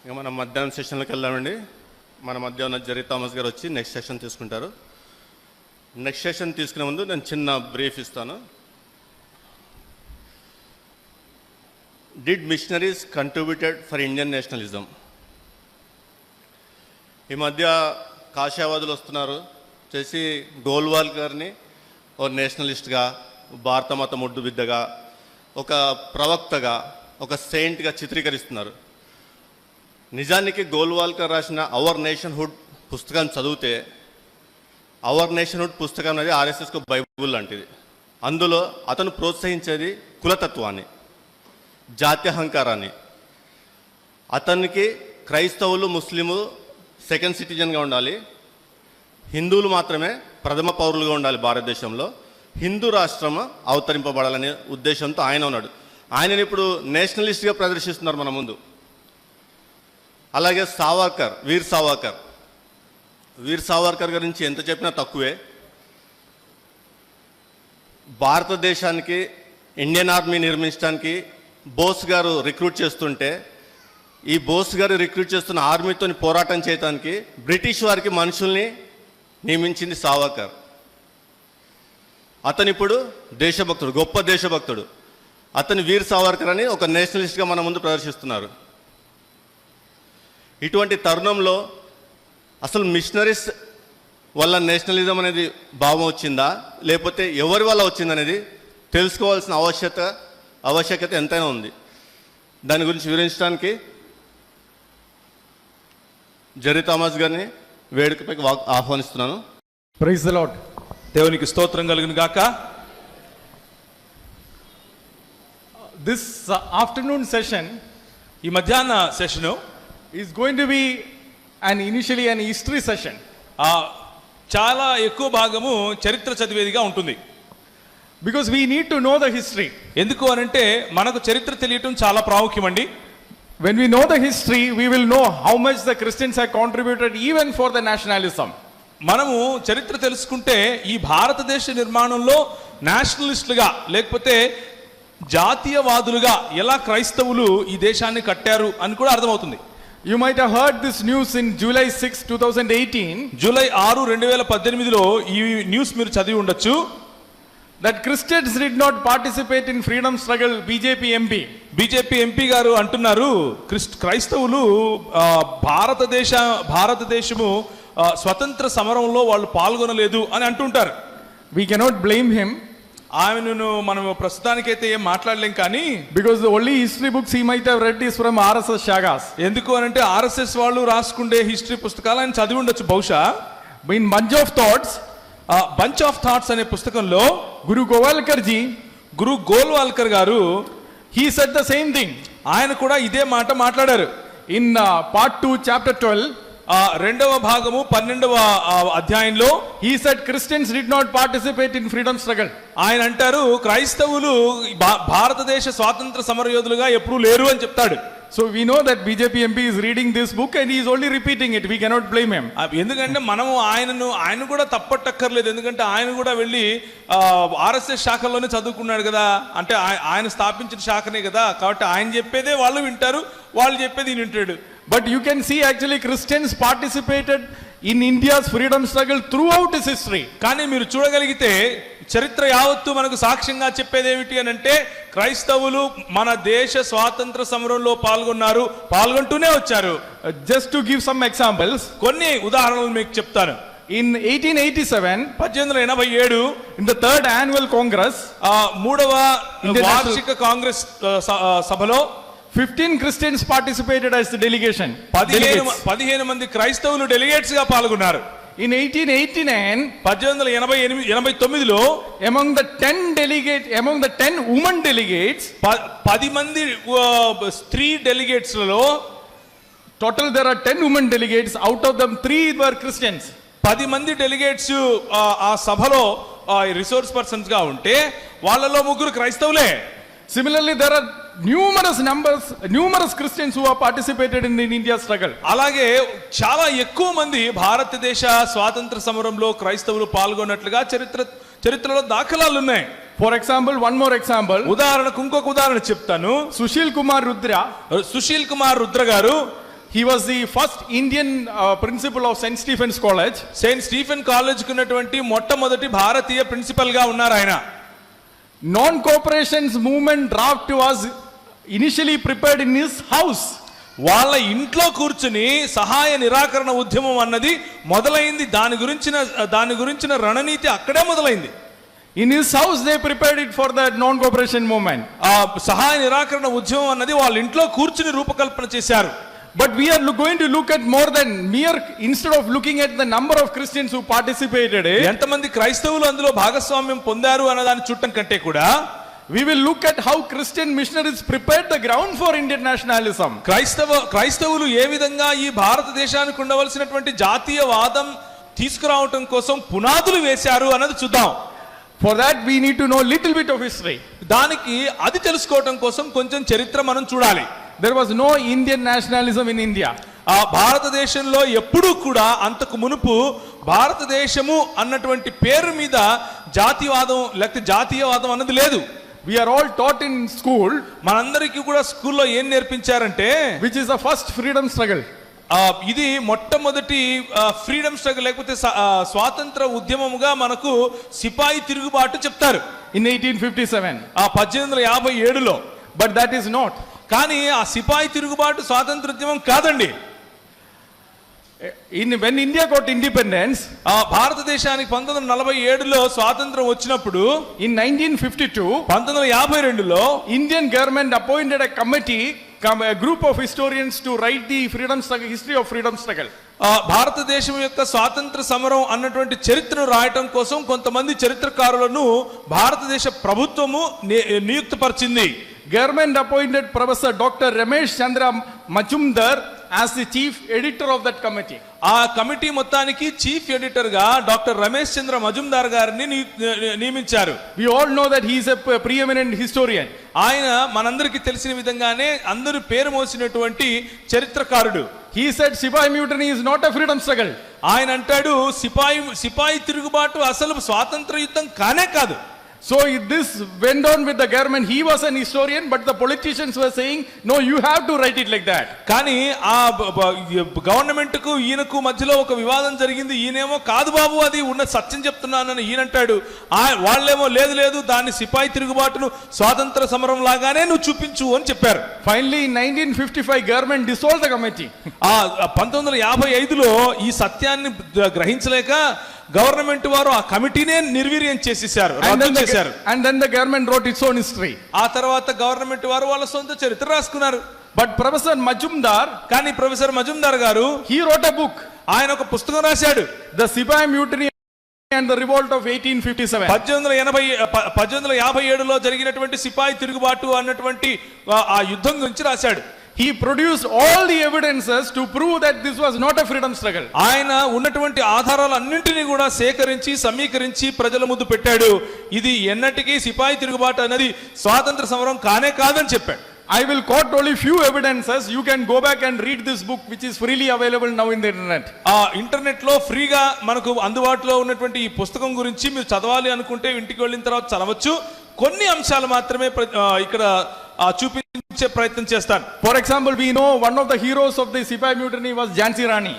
ఇక మనం మధ్యాహ్నం సెషన్లోకి వెళ్దామండి. మన మధ్య ఉన్న జెర్రీ థామస్ గారు వచ్చి నెక్స్ట్ సెషన్ తీసుకుంటారు. నెక్స్ట్ సెషన్ తీసుకునే ముందు నేను చిన్న బ్రీఫ్ ఇస్తాను. Did missionaries contributed for Indian nationalism? ఈ మధ్య కాషాయవాదులు వస్తున్నారు చేసి గోల్వాల్ గారిని ఒక నేషనలిస్ట్గా, భారత మత ముద్దు బిడ్డగా, ఒక ప్రవక్తగా, ఒక సెయింట్గా చిత్రీకరిస్తున్నారు. నిజానికి గోల్వాల్కర్ రాసిన అవర్ నేషన్హుడ్ పుస్తకాన్ని చదివితే అవర్ నేషన్హుడ్ పుస్తకం అనేది ఆర్ఎస్ఎస్కు బైబుల్ లాంటిది. అందులో అతను ప్రోత్సహించేది కులతత్వాన్ని, జాత్యహంకారాన్ని. అతనికి క్రైస్తవులు, ముస్లింలు సెకండ్ సిటిజన్గా ఉండాలి, హిందువులు మాత్రమే ప్రథమ పౌరులుగా ఉండాలి భారతదేశంలో, హిందూ రాష్ట్రం అవతరింపబడాలనే ఉద్దేశంతో ఆయన ఉన్నాడు. ఆయనని ఇప్పుడు నేషనలిస్ట్గా ప్రదర్శిస్తున్నారు మన ముందు. అలాగే సావర్కర్, వీర్ సావర్కర్ గురించి ఎంత చెప్పినా తక్కువే. భారతదేశానికి ఇండియన్ ఆర్మీ నిర్మించడానికి బోస్ గారు రిక్రూట్ చేస్తుంటే, ఈ బోస్ గారు రిక్రూట్ చేస్తున్న ఆర్మీతో పోరాటం చేయడానికి బ్రిటిష్ వారికి మనుషుల్ని నియమించింది సావర్కర్. అతను ఇప్పుడు దేశభక్తుడు, గొప్ప దేశభక్తుడు. అతని వీర్ సావర్కర్ అని ఒక నేషనలిస్ట్గా మన ముందు ప్రదర్శిస్తున్నారు. ఇటువంటి తరుణంలో అసలు మిషనరీస్ వల్ల నేషనలిజం అనేది భావం వచ్చిందా, లేకపోతే ఎవరి వల్ల వచ్చిందనేది తెలుసుకోవాల్సిన ఆవశ్యకత ఎంతైనా ఉంది. దాని గురించి వివరించడానికి జెర్రీ థామస్ గారిని వేడుకపైకి ఆహ్వానిస్తున్నాను. Praise the lord. దేవునికి స్తోత్రం కలుగును గాక. దిస్ ఆఫ్టర్నూన్ సెషన్, ఈ మధ్యాహ్న session is going to be initially an history session. చాలా ఎక్కువ భాగము చరిత్ర చదివేదిగా ఉంటుంది. Because we need to know the history. ఎందుకు అనంటే మనకు చరిత్ర తెలియటం చాలా ప్రాముఖ్యమండి. When we know the history, we will know how much the Christians have contributed even for the nationalism. మనము చరిత్ర తెలుసుకుంటే ఈ భారతదేశ నిర్మాణంలో నేషనలిస్టులుగా లేకపోతే జాతీయవాదులుగా ఎలా క్రైస్తవులు ఈ దేశాన్ని కట్టారు అని కూడా అర్థమవుతుంది. You might have heard this news in July 6, 2018. July 6, 2018లో ఈ న్యూస్ మీరు చదివి ఉండొచ్చు. That Christians did not participate in freedom struggle. BJP MP గారు అంటున్నారు, క్రైస్తవులు భారతదేశము స్వతంత్ర సమరంలో వాళ్ళు పాల్గొనలేదు అని అంటుంటారు. We cannot blame him. ఆయనను మనం ప్రస్తుతానికైతే ఏం మాట్లాడలేం, కానీ because the only history books he might have read is from RSS shakhas. ఎందుకు అనంటే ఆర్ఎస్ఎస్ వాళ్ళు రాసుకుండే హిస్టరీ పుస్తకాలు ఆయన చదివి ఉండొచ్చు బహుశా. ఇన్ బంచ్ ఆఫ్ థాట్స్ అనే పుస్తకంలో గురు గోల్వాల్కర్ గారు he said the same thing. ఆయన కూడా ఇదే మాట మాట్లాడారు. ఇన్ పార్ట్ 2 చాప్టర్ 12, రెండవ భాగము 12వ అధ్యాయంలో he said Christians did not participate in freedom struggle. ఆయన అంటారు క్రైస్తవులు భారతదేశ స్వాతంత్ర సమరయోధులుగా ఎప్పుడూ లేరు అని చెప్తాడు. So we know that BJP MP is reading this book and he is only repeating it. We cannot blame him. ఎందుకంటే మనము ఆయన కూడా తప్పట్టక్కర్లేదు. ఎందుకంటే ఆయన కూడా వెళ్ళి ఆర్ఎస్ఎస్ శాఖలోనే చదువుకున్నాడు కదా, అంటే ఆయన స్థాపించిన శాఖనే కదా, కాబట్టి ఆయన చెప్పేదే వాళ్ళు వింటారు, వాళ్ళు చెప్పేది ఈయన వింటాడు. But you can see actually Christians participated in India's freedom struggle throughout its history. కానీ మీరు చూడగలిగితే చరిత్ర యావత్తు మనకు సాక్ష్యంగా చెప్పేది ఏమిటి అని అంటే క్రైస్తవులు మన దేశ స్వాతంత్ర సమరంలో పాల్గొంటూనే వచ్చారు. Just to give some examples, కొన్ని ఉదాహరణలు మీకు చెప్తాను. In 1887, 1887, in the third annual congress, మూడవ వార్షిక కాంగ్రెస్ సభలో 15 Christians participated as the delegation. 15 మంది క్రైస్తవులు డెలిగేట్స్ గా పాల్గొన్నారు. In 1889, 1889లో among the 10 women delegates, 10 మంది స్త్రీ డెలిగేట్స్ లలో total there are 10 women delegates, out of them 3 were Christians. 10 మంది డెలిగేట్స్ ఆ సభలో రిసోర్స్ పర్సన్స్ గా ఉంటే వాళ్ళలో 3 క్రైస్తవులే. Similarly, there are numerous Christians who have participated in India's struggle. అలాగే చాలా ఎక్కువ మంది భారతదేశ స్వాతంత్ర సమరంలో క్రైస్తవులు పాల్గొన్నట్లుగా చరిత్రలో దాఖలాలు ఉన్నాయి. For example, one more example. ఉదాహరణకు ఇంకొక ఉదాహరణ చెప్తాను. సుశీల్ కుమార్ రుద్ర గారు He was the first Indian principal of St. Stephen's College. Saint Stephen college కు ఉన్నటువంటి మొట్టమొదటి భారతీయ ప్రిన్సిపల్ గా ఉన్నారు ఆయన. Non-cooperation's movement draft was initially prepared in his house. వాళ్ళ ఇంట్లో కూర్చుని సహాయ నిరాకరణ ఉద్యమం అన్నది మొదలైంది. దాని గురించిన రణనీతి అక్కడే మొదలైంది. In his house they prepared it for the non-cooperation movement. ఆ సహాయ నిరాకరణ ఉద్యమం అన్నది వాళ్ళ ఇంట్లో కూర్చుని రూపకల్పన చేశారు. But we are going to look at more than mere, instead of looking at the number of Christians who participated in, ఎంతమంది క్రైస్తవులు అందులో భాగస్వామ్యం పొందారు అన్నదాన్ని చూడటం కంటే కూడా we will look at how Christian missionaries prepared the ground for Indian nationalism. క్రైస్తవులు ఏ విధంగా ఈ భారతదేశానికి ఉండవలసినటువంటి జాతీయవాదం తీసుకురావటం కోసం పునాదులు వేశారు అన్నది చూద్దాం. For that we need to know little bit of history. దానికి అది తెలుసుకోవటం కోసం కొంచెం చరిత్ర మనం చూడాలి. There was no Indian nationalism in India. ఆ భారతదేశంలో ఎప్పుడూ కూడా అంతకు మునుపు భారతదేశము అన్నటువంటి పేరు మీద జాతీయవాదం లేకపోతే జాతీయవాదం అన్నది లేదు. We are all taught in school, మనందరికీ కూడా స్కూల్లో ఏం నేర్పించారంటే, which is the first freedom struggle. ఇది మొట్టమొదటి ఫ్రీడమ్ స్ట్రగుల్ లేకపోతే స్వాతంత్ర ఉద్యమముగా మనకు సిపాయి తిరుగుబాటు చెప్తారు In 1857. 1857లో. But that is not. కానీ ఆ సిపాయి తిరుగుబాటు స్వాతంత్ర ఉద్యమం కాదండి. When India got independence, భారతదేశానికి 1947లో స్వాతంత్రం వచ్చినప్పుడు, in 1952, 1952లో Indian government appointed a committee, a group of historians to write the freedom struggle, history of freedom struggle. భారతదేశం యొక్క స్వాతంత్ర సమరం అన్నటువంటి చరిత్రను రాయటం కోసం కొంతమంది చరిత్రకారులను భారతదేశ ప్రభుత్వము నియుక్తపరిచింది. Government appointed Professor Dr. Ramesh Chandra Majumdar as the chief editor of that committee. ఆ కమిటీ మొత్తానికి చీఫ్ ఎడిటర్ గా డాక్టర్ రమేష్ చంద్ర మజుందార్ గారిని నియమించారు. We all know that he is a preeminent historian. ఆయన మనందరికీ తెలిసిన విధంగానే అందరూ పేరు మోసినటువంటి చరిత్రకారుడు. He said Sipai mutiny is not a freedom struggle. ఆయన అంటాడు సిపాయి తిరుగుబాటు అసలు స్వాతంత్ర యుద్ధం కానే కాదు. So this went on with the government. He was an historian, but the politicians were saying, no, you have to write it like that. కానీ ఆ గవర్నమెంట్ కు ఈయనకు మధ్యలో ఒక వివాదం జరిగింది. ఈయనేమో కాదు బాబు, అది ఉన్న సత్యం చెప్తున్నానని ఈయనంటాడు. వాళ్ళేమో లేదు దాన్ని సిపాయి తిరుగుబాటును స్వాతంత్ర సమరం లాగానే నువ్వు చూపించు అని చెప్పారు. Finally in 1955 government dissolved the committee. 1955లో ఈ సత్యాన్ని గ్రహించలేక గవర్నమెంట్ వారు ఆ కమిటీనే నిర్వీర్యం చేసేశారు, రద్దు చేశారు. And then the government wrote its own history. ఆ తర్వాత గవర్నమెంట్ వారు వాళ్ళ సొంత చరిత్ర రాసుకున్నారు. But Professor Majumdar, కానీ ప్రొఫెసర్ మజుందార్ గారు he wrote a book, ఆయన ఒక పుస్తకం రాశాడు, The Sipai Mutiny and the Revolt of 1857. 1857లో జరిగినటువంటి సిపాయి తిరుగుబాటు అన్నటువంటి ఆ యుద్ధం గురించి రాశాడు. He produced all the evidences to prove that this was not a freedom struggle. ఆయన ఉన్నటువంటి ఆధారాలన్నింటినీ కూడా సేకరించి సమీకరించి ప్రజల ముందు పెట్టాడు. ఇది ఎన్నటికీ సిపాయి తిరుగుబాటు అనేది స్వాతంత్ర సమరం కానే కాదని చెప్పాడు. I will quote only few evidences. You can go back and read this book, which is freely available now in the internet. Internet లో ఫ్రీగా మనకు అందుబాటులో ఉన్నటువంటి ఈ పుస్తకం గురించి మీరు చదవాలి అనుకుంటే ఇంటికి వెళ్ళిన తర్వాత చదవచ్చు. కొన్ని అంశాలు మాత్రమే ఇక్కడ చూపించే ప్రయత్నం చేస్తాను. For example, we know one of the heroes of the Sipai mutiny was Jhansi Rani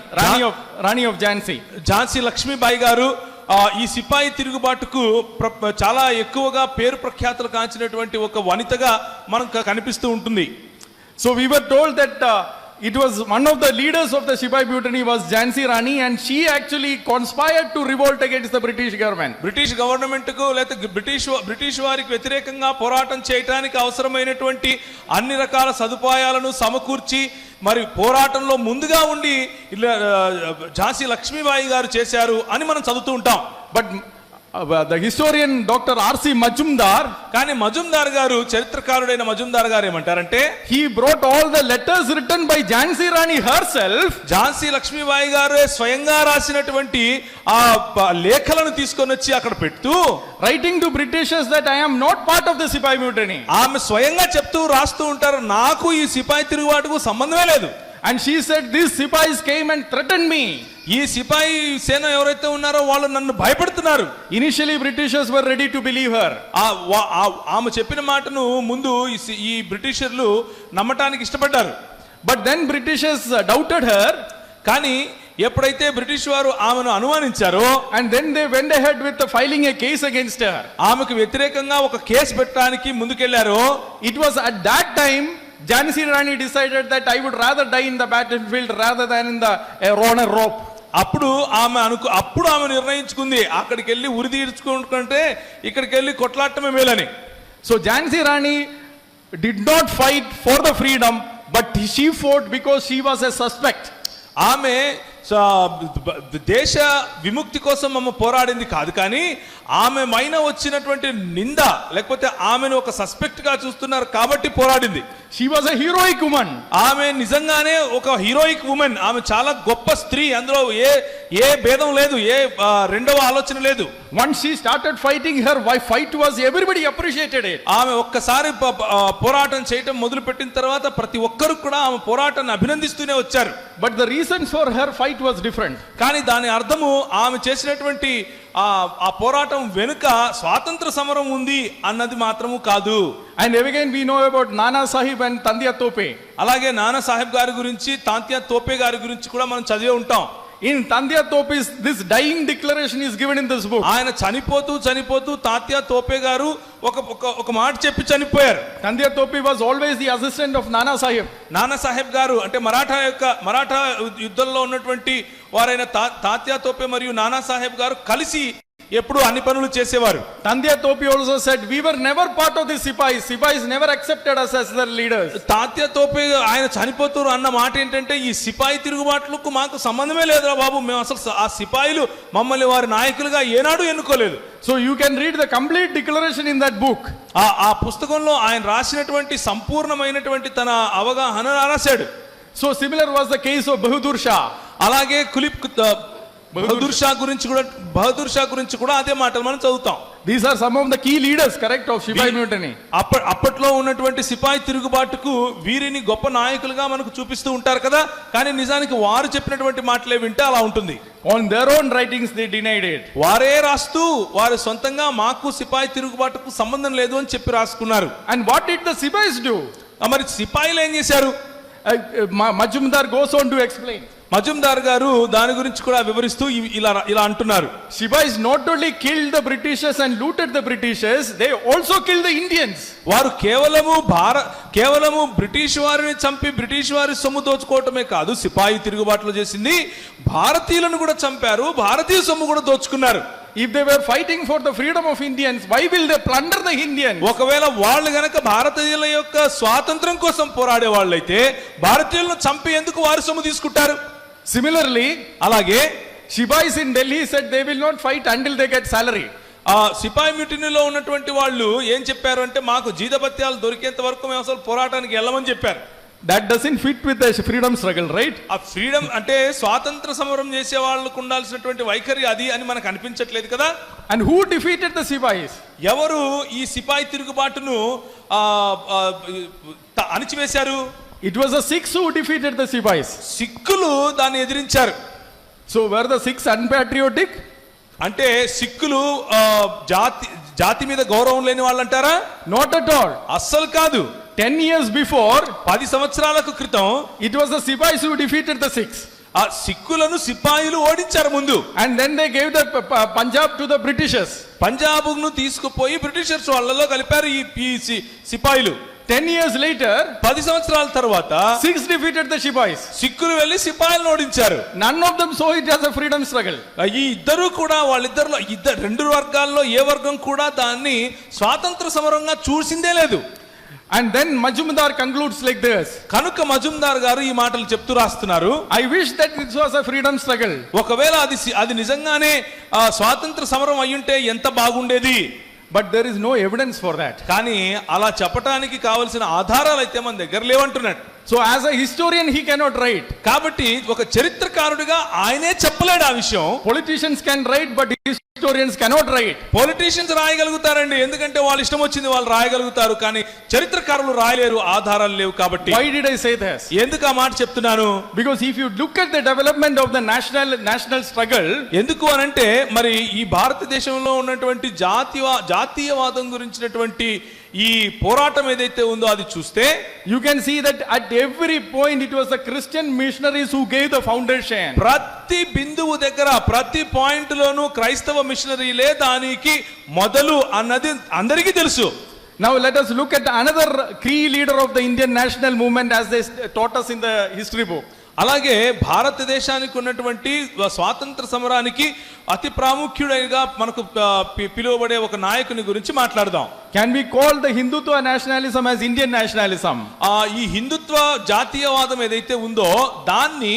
of Jhansi. Jhansi Lakshmibai గారు ఈ సిపాయి తిరుగుబాటుకు చాలా ఎక్కువగా పేరు ప్రఖ్యాతులు కాంచినటువంటి ఒక వనితగా మనకు కనిపిస్తూ ఉంటుంది. So we were told that it was one of the leaders of the Sipai mutiny was Jhansi Rani, and she actually conspired to revolt against the British government. British government కు లేదా బ్రిటిష్ వారికి వ్యతిరేకంగా పోరాటం చేయడానికి అవసరమైనటువంటి అన్ని రకాల సదుపాయాలను సమకూర్చి మరి పోరాటంలో ముందుగా ఉండి ఝాన్సీ లక్ష్మీబాయి గారు చేశారు అని మనం చదువుతూ ఉంటాం. But the historian Dr. R.C. Majumdar, కానీ మజుందార్ గారు, చరిత్రకారుడైన మజుందార్ గారు ఏమంటారంటే, he brought all the letters written by Jhansi Rani herself. Jhansi Lakshmibai గారు స్వయంగా రాసినటువంటి ఆ లేఖలను తీసుకొని వచ్చి అక్కడ పెడుతూ, writing to Britishers that I am not part of the Sipai mutiny. ఆమె స్వయంగా చెప్తూ రాస్తూ ఉంటారు, నాకు ఈ సిపాయి తిరుగుబాటుకు సంబంధమే లేదు. And she said, these Sipais came and threatened me. ఈ సిపాయి సేన ఎవరైతే ఉన్నారో వాళ్ళు నన్ను భయపెడుతున్నారు. Initially Britishers were ready to believe her. ఆమె చెప్పిన మాటను ముందు ఈ బ్రిటిషర్లు నమ్మటానికి ఇష్టపడ్డారు. But then Britishers doubted her, కానీ ఎప్పుడైతే బ్రిటిష్ వారు ఆమెను అనుమానించారో and then they went ahead with filing a case against her. ఆమెకు వ్యతిరేకంగా ఒక కేసు పెట్టడానికి ముందుకెళ్లారో It was at that time Jhansi Rani decided that I would rather die in the battlefield rather than in the on a rope. అప్పుడు ఆమె నిర్ణయించుకుంది అక్కడికి వెళ్ళి ఉరి తీర్చుకుంటే ఇక్కడికి వెళ్ళి కొట్లాడటమే మేలని. So Jhansi Rani did not fight for the freedom, but she fought because she was a suspect. ఆమె దేశ విముక్తి కోసం ఆమె పోరాడింది కాదు, కానీ ఆమె మైన వచ్చినటువంటి నింద లేకపోతే ఆమెను ఒక సస్పెక్ట్ గా చూస్తున్నారు కాబట్టి పోరాడింది. She was a heroic woman. ఆమె నిజంగానే ఒక హీరోయిక్ ఉమెన్. ఆమె చాలా గొప్ప స్త్రీ. అందులో ఏ భేదం లేదు, ఏ రెండవ ఆలోచన లేదు. Once she started fighting, her fight was, everybody appreciated it. ఆమె ఒక్కసారి పోరాటం చేయటం మొదలు పెట్టిన తర్వాత ప్రతి ఒక్కరు కూడా ఆమె పోరాటాన్ని అభినందిస్తూనే వచ్చారు. But the reason for her fight was different. కానీ దాని అర్థము ఆమె చేసినటువంటి ఆ పోరాటం వెనుక స్వాతంత్ర సమరం ఉంది అన్నది మాత్రము కాదు. And again we know about Nana Sahib and Tantia Tope. అలాగే నానా సాహెబ్ గారి గురించి, తాంత్యా తోపే గారి గురించి కూడా మనం చదివే ఉంటాం. In Tantia Tope's, this dying declaration is given in this book. ఆయన చనిపోతూ తాత్యా తోపే గారు ఒక మాట చెప్పి చనిపోయారు. Tantia Tope was always the assistant of Nana Sahib. Nana Saheb గారు అంటే మరాఠా యుద్ధంలో ఉన్నటువంటి వారైన తాత్యా తోపే మరియు నానా సాహెబ్ గారు కలిసి ఎప్పుడు అన్ని పనులు చేసేవారు. Tantia Tope also said, we were never part of the Sipais. Sipais never accepted us as their leaders. Tatya Tope ఆయన చనిపోతారు అన్న మాట ఏంటంటే, ఈ సిపాయి తిరుగుబాట్లకు మాకు సంబంధమే లేదురా బాబు, మేము అసలు ఆ సిపాయిలు మమ్మల్ని వారి నాయకులుగా ఏనాడు ఎన్నుకోలేదు. So you can read the complete declaration in that book. ఆ పుస్తకంలో ఆయన రాసినటువంటి సంపూర్ణమైనటువంటి తన అవగాహన రాశాడు. So similar was the case of Bahadur Shah. అలాగే బహదూర్ షా గురించి కూడా అదే మాటలు మనం చదువుతాం. These are some of the key leaders, correct, of Sipai mutiny. అప్పట్లో ఉన్నటువంటి సిపాయి తిరుగుబాటుకు వీరిని గొప్ప నాయకులుగా మనకు చూపిస్తూ ఉంటారు కదా, కానీ నిజానికి వారు చెప్పినటువంటి మాటలే వింటే అలా ఉంటుంది. On their own writings they denied it. వారే రాస్తూ వారి సొంతంగా మాకు సిపాయి తిరుగుబాటుకు సంబంధం లేదు అని చెప్పి రాసుకున్నారు. And what did the Sipais do? మరి సిపాయిలు ఏం చేశారు? Majumdar goes on to explain. Majumdar గారు దాని గురించి కూడా వివరిస్తూ ఇలా అంటున్నారు. Sipais not only killed the Britishers and looted the Britishers, they also killed the Indians. వారు కేవలము బ్రిటిష్ వారిని చంపి బ్రిటిష్ వారి సొమ్ము దోచుకోవటమే కాదు, సిపాయి తిరుగుబాటులో చేసింది భారతీయులను కూడా చంపారు, భారతీయ సొమ్ము కూడా దోచుకున్నారు. If they were fighting for the freedom of Indians, why will they plunder the Indians? ఒకవేళ వాళ్ళు గనక భారతీయుల యొక్క స్వాతంత్రం కోసం పోరాడే వాళ్ళైతే భారతీయులను చంపి ఎందుకు వారి సొమ్ము తీసుకుంటారు? Similarly, అలాగే Sipais in Delhi said they will not fight until they get salary. సిపాయి మ్యూటినీలో ఉన్నటువంటి వాళ్ళు ఏం చెప్పారు అంటే, మాకు జీతభత్యాలు దొరికేంత వరకు మేము అసలు పోరాటానికి వెళ్ళమని చెప్పారు. That doesn't fit with the freedom struggle, right? ఆ ఫ్రీడమ్ అంటే స్వాతంత్ర సమరం చేసే వాళ్ళకు ఉండాల్సినటువంటి వైఖరి అది అని మనకు అనిపించట్లేదు కదా. And who defeated the Sipais? ఎవరు ఈ సిపాయి తిరుగుబాటును అణిచివేశారు? It was the Sikhs who defeated the Sipais. సిక్కులు దాన్ని ఎదిరించారు. So were the Sikhs unpatriotic? అంటే సిక్కులు జాతి మీద గౌరవం లేని వాళ్ళు అంటారా? Not at all. అస్సలు కాదు. 10 years before, 10 సంవత్సరాలకు క్రితం it was the Sipais who defeated the Sikhs. ఆ సిక్కులను సిపాయిలు ఓడించారు ముందు. And then they gave the Punjab to the Britishers. పంజాబ్ను తీసుకుపోయి బ్రిటిషర్స్ వాళ్ళలో కలిపారు ఈ సిపాయిలు. 10 years later, 10 సంవత్సరాల తర్వాత Sikhs defeated the Sipais. సిక్కులు వెళ్లి సిపాయిలను ఓడించారు. None of them saw it as a freedom struggle. ఈ ఇద్దరు కూడా వాళ్ళిద్దరిలో రెండు వర్గాల్లో ఏ వర్గం కూడా దాన్ని స్వాతంత్ర సమరంగా చూసిందే లేదు. And then Majumdar concludes like this. కనుక మజుందార్ గారు ఈ మాటలు చెప్తూ రాస్తున్నారు, I wish that this was a freedom struggle. ఒకవేళ అది నిజంగానే స్వాతంత్ర సమరం అయ్యుంటే ఎంత బాగుండేది. But there is no evidence for that. కానీ అలా చెప్పడానికి కావలసిన ఆధారాలు అయితే మన దగ్గర లేవంటున్నాడు. So as a historian he cannot write. కాబట్టి ఒక చరిత్రకారుడిగా ఆయనే చెప్పలేడు ఆ విషయం. Politicians can write, but historians cannot write. Politicians రాయగలుగుతారండి, ఎందుకంటే వాళ్ళ ఇష్టం వచ్చింది వాళ్ళు రాయగలుగుతారు, కానీ చరిత్రకారులు రాయలేరు, ఆధారాలు లేవు. కాబట్టి Why did I say this? ఎందుకు ఆ మాట చెప్తున్నాను? Because if you look at the development of the national struggle, ఎందుకు అనంటే మరి ఈ భారతదేశంలో ఉన్నటువంటి జాతీయవాదం గురించినటువంటి ఈ పోరాటం ఏదైతే ఉందో అది చూస్తే you can see that at every point it was the Christian missionaries who gave the foundation. ప్రతి బిందువు దగ్గర ప్రతి పాయింట్ లోను క్రైస్తవ మిషనరీలే దానికి మొదలు అన్నది అందరికీ తెలుసు. Now let us look at another key leader of the Indian national movement as they taught us in the history book. అలాగే భారతదేశానికి ఉన్నటువంటి స్వాతంత్ర సమరానికి అతి ప్రాముఖ్యుడిగా మనకు పిలువబడే ఒక నాయకుని గురించి మాట్లాడదాం. Can we call the Hindutva nationalism as Indian nationalism? ఈ హిందుత్వ జాతీయవాదం ఏదైతే ఉందో దాన్ని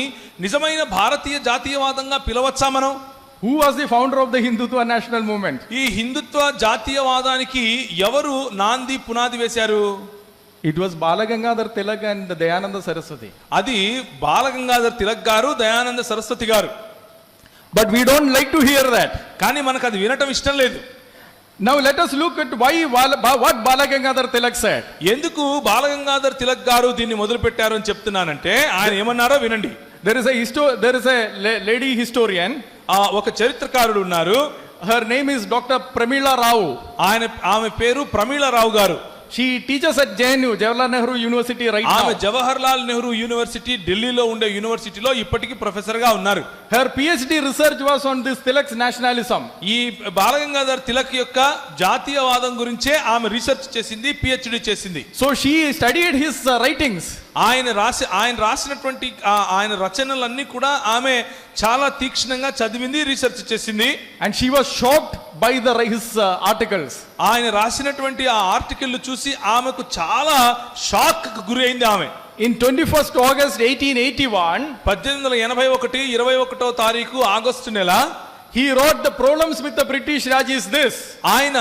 నిజమైన భారతీయ జాతీయవాదంగా పిలవచ్చా మనం? Who was the founder of the Hindutva national movement? ఈ హిందుత్వ జాతీయవాదానికి ఎవరు నాంది పునాది వేశారు? It was Balagangadhar Tilak and Dayananda Saraswati. అది బాలగంగాధర్ తిలక్ గారు, దయానంద సరస్వతి గారు. But we don't like to hear that. కానీ మనకు అది వినటం ఇష్టం లేదు. Now let us look at what Balagangadhar Tilak said. ఎందుకు బాలగంగాధర్ తిలక్ గారు దీన్ని మొదలు పెట్టారు అని చెప్తున్నానంటే ఆయన ఏమన్నారో వినండి. There is a lady historian. ఒక చరిత్రకారుడు ఉన్నారు. Her name is Dr. Pramila Rao. ఆమె పేరు ప్రమీళ రావు గారు. She teaches at JNU, Jawaharlal Nehru University right ఆమె now. జవహర్లాల్ నెహ్రూ యూనివర్సిటీ, ఢిల్లీలో ఉండే యూనివర్సిటీలో ఇప్పటికీ ప్రొఫెసర్ గా ఉన్నారు. Her PhD research was on this Tilak's nationalism. ఈ బాలగంగాధర్ తిలక్ యొక్క జాతీయవాదం గురించే ఆమె రీసెర్చ్ చేసింది, పిహెచ్డి చేసింది. So she studied his writings. ఆయన రాసినటువంటి ఆయన రచనలన్నీ కూడా ఆమె చాలా తీక్షణంగా చదివింది, రీసెర్చ్ చేసింది. And she was shocked by his articles. ఆయన రాసినటువంటి ఆ ఆర్టికల్ చూసి ఆమెకు చాలా షాక్ గురి అయింది ఆమె. In 21st August 1881, 1881 21వ తారీఖు ఆగస్టు నెల he wrote the problems with the British Raj is this. ఆయన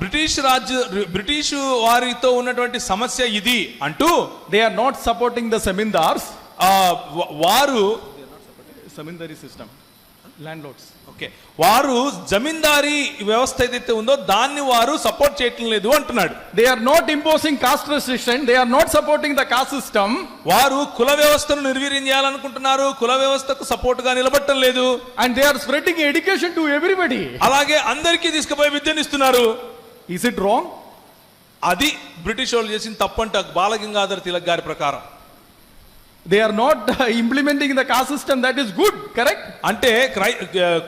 బ్రిటిష్ వారితో ఉన్నటువంటి సమస్య ఇది అంటూ, They are not supporting the zamindars. వారు Zamindari system. Landlords. వారు జమీందారీ వ్యవస్థ ఏదైతే ఉందో దాన్ని వారు సపోర్ట్ చేయటం లేదు అంటున్నాడు. They are not imposing caste restriction. They are not supporting the caste system. వారు కుల వ్యవస్థను నిర్వీర్యం చేయాలనుకుంటున్నారు, కుల వ్యవస్థకు సపోర్ట్ గా నిలబడటం లేదు. And they are spreading education to everybody. అలాగే అందరికీ తీసుకుపోయి విద్యనిస్తున్నారు. Is it wrong? అది బ్రిటిష్ వాళ్ళు చేసిన తప్పంట బాలగంగాధర్ తిలక్ గారి ప్రకారం. They are not implementing the caste system. That is good, correct? అంటే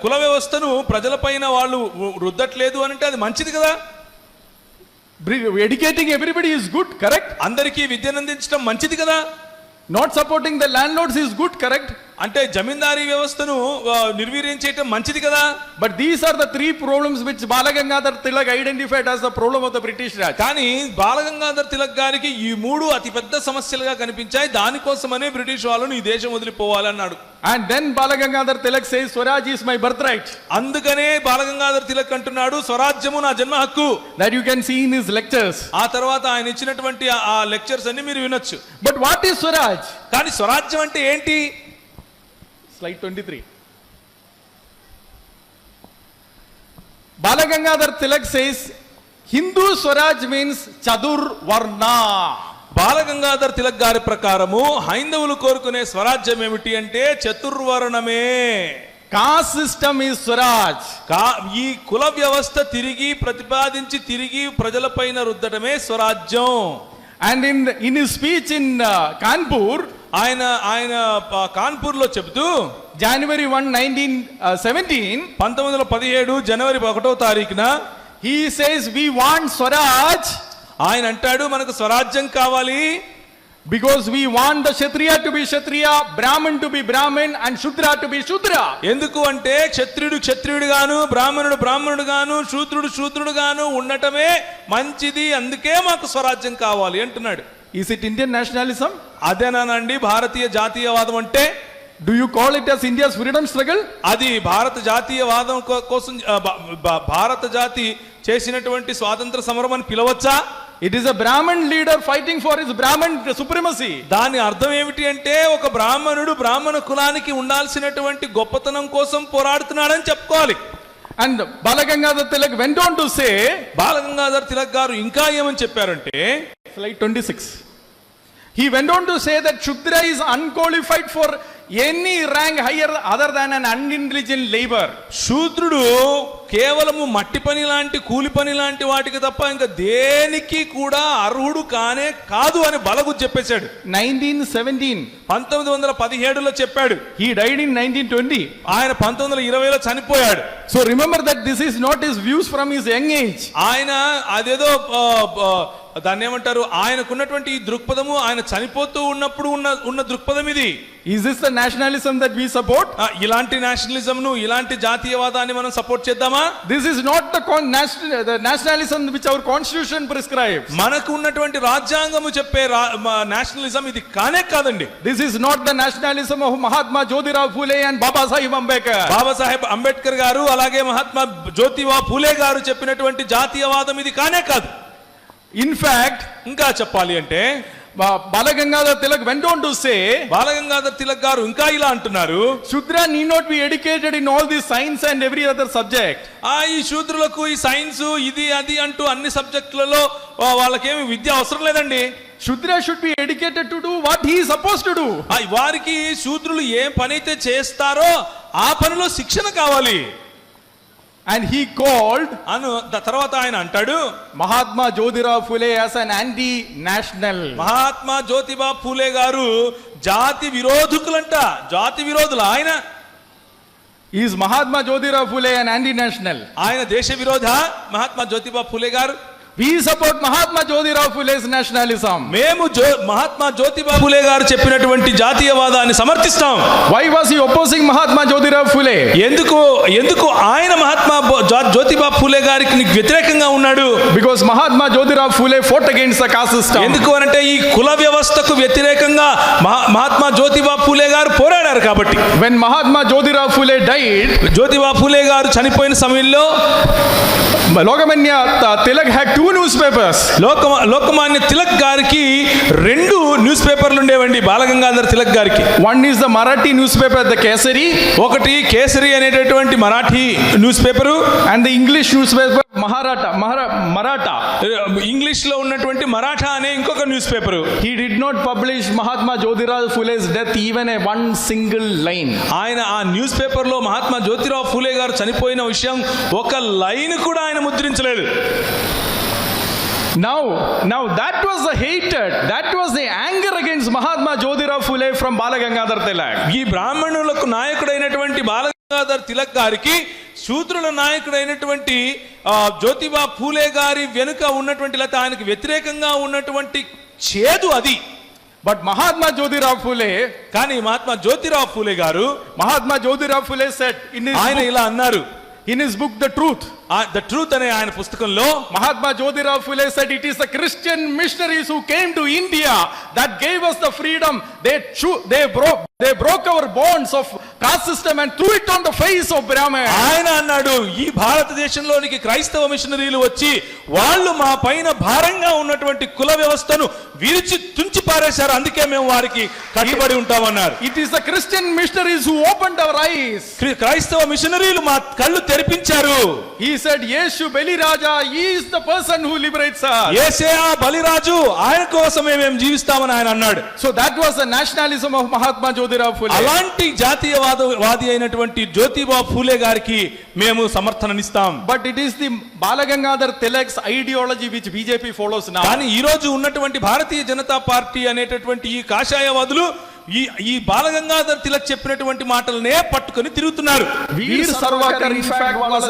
కుల వ్యవస్థను ప్రజలపైన వాళ్ళు రుద్దట్లేదు అని అంటే అది మంచిది కదా. Educating everybody is good, correct? అందరికీ విద్యను అందించడం మంచిది కదా. Not supporting the landlords is good, correct? అంటే జమీందారీ వ్యవస్థను నిర్వీర్యం చేయటం మంచిది కదా. But these are the three problems which Balagangadhar Tilak identified as the problem of the British Raj. కానీ బాలగంగాధర్ తిలక్ గారికి ఈ మూడు అతిపెద్ద సమస్యలుగా కనిపించాయి. దానికోసమనే బ్రిటిష్ వాళ్ళను ఈ దేశం వదిలిపోవాలన్నాడు. And then Balagangadhar Tilak says Swaraj is my birthright. అందుకనే బాలగంగాధర్ తిలక్ అంటున్నాడు స్వరాజ్యము నా జన్మ హక్కు. That you can see in his lectures. ఆ తర్వాత ఆయన ఇచ్చినటువంటి ఆ లెక్చర్స్ అన్ని మీరు వినొచ్చు. But what is Swaraj? కానీ స్వరాజ్యం అంటే ఏంటి? Slide 23. Balagangadhar Tilak says Hindu Swaraj means Chadur Varna. Balgangadhar Tilak గారి ప్రకారము హైందవులు కోరుకునే స్వరాజ్యం ఏమిటి అంటే చతుర్వర్ణమే. Caste system is Swaraj. ఈ కుల వ్యవస్థ తిరిగి ప్రతిపాదించి తిరిగి ప్రజలపైన రుద్దటమే స్వరాజ్యం. And in his speech in Kanpur, ఆయన కాన్పూర్ లో చెబుతూ January 1, 1917, 1917 జనవరి 1వ తారీఖున he says we want Swaraj ఆయన అంటాడు మనకు స్వరాజ్యం కావాలి. because we want the Kshatriya to be Kshatriya, Brahmin to be Brahmin and Shudra to be Shudra. ఎందుకు అంటే క్షత్రియుడు క్షత్రియుడు గాను, బ్రాహ్మణుడు బ్రాహ్మణుడు గాను, శూద్రుడు శూద్రుడు గాను ఉండటమే మంచిది, అందుకే మాకు స్వరాజ్యం కావాలి అంటున్నాడు. Is it Indian nationalism? అదేనానండి భారతీయ జాతీయవాదం అంటే? Do you call it as India's freedom struggle? అది భారత జాతీయవాదం కోసం భారత జాతి చేసినటువంటి స్వాతంత్ర సమరం అని పిలవచ్చా? It is a Brahmin leader fighting for his Brahmin supremacy. దాని అర్థం ఏమిటి అంటే ఒక బ్రాహ్మణుడు బ్రాహ్మణ కులానికి ఉండాల్సినటువంటి గొప్పతనం కోసం పోరాడుతున్నాడని చెప్పుకోవాలి. And Balagangadhar Tilak went on to say, Balgangadhar Tilak గారు ఇంకా ఏమని చెప్పారంటే slide 26. He went on to say that Shudra is unqualified for any rank higher other than an unintelligent labor. శూద్రుడు కేవలము మట్టి పని లాంటి కూలి పని లాంటి వాటికి తప్ప ఇంకా దేనికి కూడా అర్హుడు కానే కాదు అని బలగు చెప్పేశాడు. 1917 1917లో చెప్పాడు. he died in 1920. ఆయన 1920లో చనిపోయాడు. So remember that this is not his views from his young age. ఆయన అదేదో దాన్ని ఏమంటారు, ఆయనకున్నటువంటి ఈ దృక్పథము ఆయన చనిపోతూ ఉన్నప్పుడు ఉన్న దృక్పథం ఇది. Is this the nationalism that we support? ఇలాంటి నేషనలిజం ను, ఇలాంటి జాతీయవాదాన్ని మనం సపోర్ట్ చేద్దామా? This is not the nationalism which our constitution prescribes. మనకు ఉన్నటువంటి రాజ్యాంగము చెప్పే నేషనలిజం ఇది కానే కాదండి. This is not the nationalism of Mahatma Jyotirao Phule and Baba Sahib Ambedkar. Babasaheb Ambedkar గారు అలాగే మహాత్మా జ్యోతిబా ఫూలే గారు చెప్పినటువంటి జాతీయవాదం ఇది కానే కాదు. In fact, ఇంకా చెప్పాలి అంటే Bala Gangadhar Tilak went on to say, Balgangadhar Tilak గారు ఇంకా ఇలా అంటున్నారు, Shudra need not be educated in all this science and every other subject. ఈ శూద్రులకు ఈ సైన్స్ ఇది అది అంటూ అన్ని సబ్జెక్టులలో వాళ్ళకేమి విద్య అవసరం లేదండి. Shudra should be educated to do what he is supposed to do. వారికి శూద్రులు ఏం పని అయితే చేస్తారో ఆ పనిలో శిక్షణ కావాలి. And he called తర్వాత ఆయన అంటాడు, Mahatma Jyotirao Phule as an anti-national. Mahatma Jyotiba Phule గారు జాతి విరోధకులంట, జాతి విరోధులు. ఆయన Is Mahatma Jyotirao Phule an anti-national? ఆయన దేశ విరోధ మహాత్మా జ్యోతిబా ఫూలే గారు? We support Mahatma Jyotirao Phule's nationalism. మేము మహాత్మా జ్యోతిబా ఫూలే గారు చెప్పినటువంటి జాతీయవాదాన్ని సమర్థిస్తాం. Why was he opposing Mahatma Jyotirao Phule? ఎందుకు ఆయన మహాత్మా జ్యోతిబా ఫూలే గారికి వ్యతిరేకంగా ఉన్నాడు? Because Mahatma Jyotirao Phule fought against the caste system. ఎందుకు అనంటే ఈ కుల వ్యవస్థకు వ్యతిరేకంగా మహాత్మా జ్యోతిబా ఫూలే గారు పోరాడారు కాబట్టి. When Mahatma Jyotirao Phule died, Jyotiba Phule గారు చనిపోయిన సమయంలో Lokamanya Tilak had two newspapers. Lokmanya Tilak గారికి 2 న్యూస్ పేపర్లు ఉండేవండి. బాలగంగాధర్ తిలక్ గారికి One is the Marathi newspaper, the Kesari. ఒకటి కేసరి అనేటటువంటి Marathi news paper, And the English newspaper Maratha. English లో ఉన్నటువంటి మరాఠా అనే ఇంకొక news paper. He did not publish Mahatma Jyotirao Phule's death even a one single line. ఆయన ఆ న్యూస్ పేపర్ లో మహాత్మా జ్యోతిరావు ఫూలే గారు చనిపోయిన విషయం ఒక లైన్ కూడా ఆయన ముద్రించలేదు. Now that was the hatred, that was the anger against Mahatma Jyotirao Phule from Bala Gangadhar Tilak. ఈ బ్రాహ్మణులకు నాయకుడైనటువంటి బాలగంగాధర్ తిలక్ గారికి శూద్రుల నాయకుడైనటువంటి జ్యోతిబా ఫూలే గారి వెనుక ఉన్నటువంటి లేకపోతే ఆయనకు వ్యతిరేకంగా ఉన్నటువంటి చేదు అది. But Mahatma Jyotirao Phule, కానీ మహాత్మా జ్యోతిరావు ఫూలే గారు, Mahatma Jyotirao Phule said ఆయన ఇలా అన్నారు in his book The Truth. The truth అనే ఆయన పుస్తకంలో Mahatma Jyotirao Phule said it is the Christian missionaries who came to India that gave us the freedom. They broke our bonds of caste system and threw it on the face of Brahman. ఆయన అన్నాడు, ఈ భారతదేశంలోనికి క్రైస్తవ మిషనరీలు వచ్చి వాళ్ళు మా పైన భారంగా ఉన్నటువంటి కుల వ్యవస్థను విరిచి తుంచి పారేశారు, అందుకే మేము వారికి కట్టుబడి ఉంటామన్నారు. It is the Christian missionaries who opened our eyes. క్రైస్తవ మిషనరీలు మా కళ్ళు తెరిపించారు. He said Yeshu Beliraja, he is the person who liberates us. యేసే ఆ బలిరాజు, ఆయన కోసమే మేము జీవిస్తామని ఆయన అన్నాడు. So that was the nationalism of Mahatma Jyotirao Phule. అలాంటి జాతీయవాది అయినటువంటి జ్యోతిబా ఫూలే గారికి మేము సమర్థననిస్తాం. But it is the Bala Gangadhar Tilak's ideology which BJP follows now. కానీ ఈ రోజు ఉన్నటువంటి భారతీయ జనతా పార్టీ అనేటటువంటి ఈ కాషాయవాదులు ఈ బాలగంగాధర్ తిలక్ చెప్పినటువంటి మాటలనే పట్టుకొని తిరుగుతున్నారు. Veer Sarwakar in fact was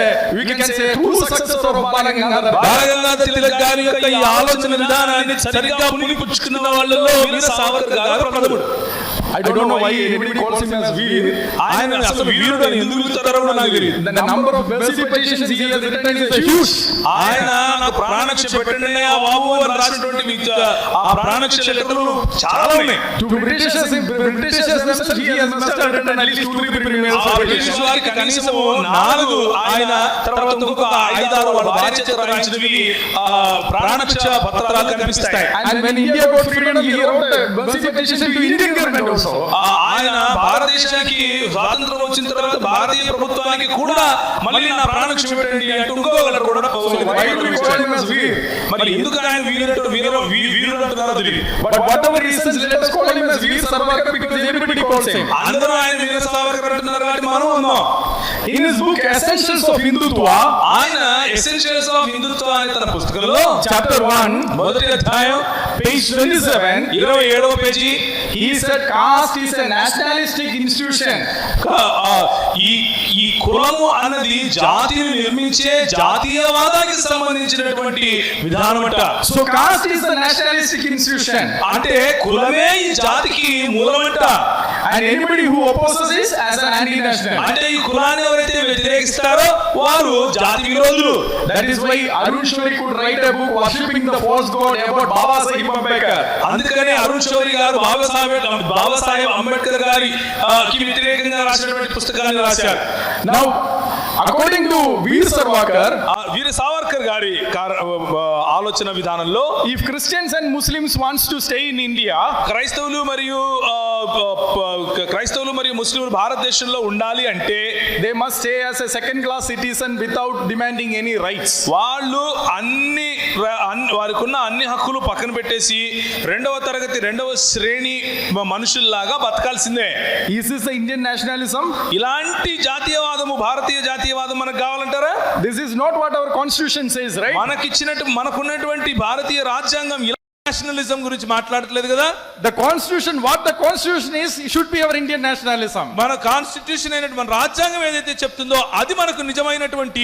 a we can say true successor of Bala Gangadhar. Balgangadhar Tilak గారి యొక్క ఈ ఆలోచన విధానాన్ని సరిగ్గా పుణిపుచ్చుకున్న వాళ్ళలో వీర సావర్కర్ గారు ప్రథముడు. I don't know why anybody calls him as Veer. ఆయన అసలు వీరుడు అని ఎందుకు పిలుస్తారో కూడా నాకు తెలియదు. The number of mercy petitions he has written is huge. ఆయన నాకు ప్రాణరక్ష పెట్టండి ఆ బాబు అని రాసినటువంటి ఆ ప్రాణరక్ష లెటర్లు చాలా ఉన్నాయి. To Britishers themselves he has must have written at least 2-3 emails. British వారికి కనీసం 4 ఆయన తర్వాత ఇంకొక 5-6 వాళ్ళ భార్య చేత రాయించినవి ప్రాణరక్ష పత్రాలు కనిపిస్తాయి. And when India got freedom he wrote a mercy petition to Indian government also. also. ఆయన భారతదేశానికి స్వాతంత్రం వచ్చిన తర్వాత భారతీయ ప్రభుత్వానికి కూడా మళ్ళీ నా ప్రాణం క్షమించండి అంటూ ఇంకొకరు కూడా Why do we call him as Veer? మరి ఎందుకు ఆయన వీరుడు అంటున్నారో తెలియదు. But whatever reasons, let us call him as Veer Savarkar because everybody calls him. అందరూ ఆయన వీర సావర్కర్ అంటున్నారు కాబట్టి మనం ఉన్నాం. In his book Essentials of Hindutva, ఆయన ఎసెన్షియల్స్ ఆఫ్ హిందుత్వ అనే తన పుస్తకంలో chapter 1, మొదటి అధ్యాయం page 27, 27వ పేజీ he said caste is a nationalistic institution. ఈ కులము అన్నది జాతిని నిర్మించే జాతీయవాదానికి సంబంధించినటువంటి విధానమట. So caste is a nationalistic institution. అంటే కులమే ఈ జాతికి మూలమంట. And anybody who opposes this as an anti-national. అంటే ఈ కులాన్ని ఎవరైతే వ్యతిరేకిస్తారో వారు జాతి విరోధులు. That is why Arun Shourie could write a book worshipping the false god about Baba Sahib Ambedkar. అందుకనే అరుణ్ శౌరి గారు బాబాసాహెబ్ అంబేద్కర్ గారి కి వ్యతిరేకంగా రాసినటువంటి పుస్తకాన్ని రాశారు. Now, according to Veer Savarkar, వీర సావర్కర్ గారి ఆలోచన విధానంలో if Christians and Muslims wants to stay in India, క్రైస్తవులు మరియు ముస్లింలు భారతదేశంలో ఉండాలి అంటే they must stay as a second class citizen without demanding any rights. వాళ్ళు వారికి ఉన్న అన్ని హక్కులు పక్కన పెట్టేసి రెండవ శ్రేణి మనుషుల్లాగా బతకాల్సిందే. Is this the Indian nationalism? ఇలాంటి జాతీయవాదము భారతీయ జాతీయవాదం మనకు కావాలంటారా? This is not what our constitution says, right? మనకున్నటువంటి భారతీయ రాజ్యాంగం నేషనలిజం గురించి మాట్లాడట్లేదు కదా. What the constitution is should be our Indian nationalism. మన కాన్స్టిట్యూషన్ అయినటువంటి మన రాజ్యాంగం ఏదైతే చెప్తుందో అది మనకు నిజమైనటువంటి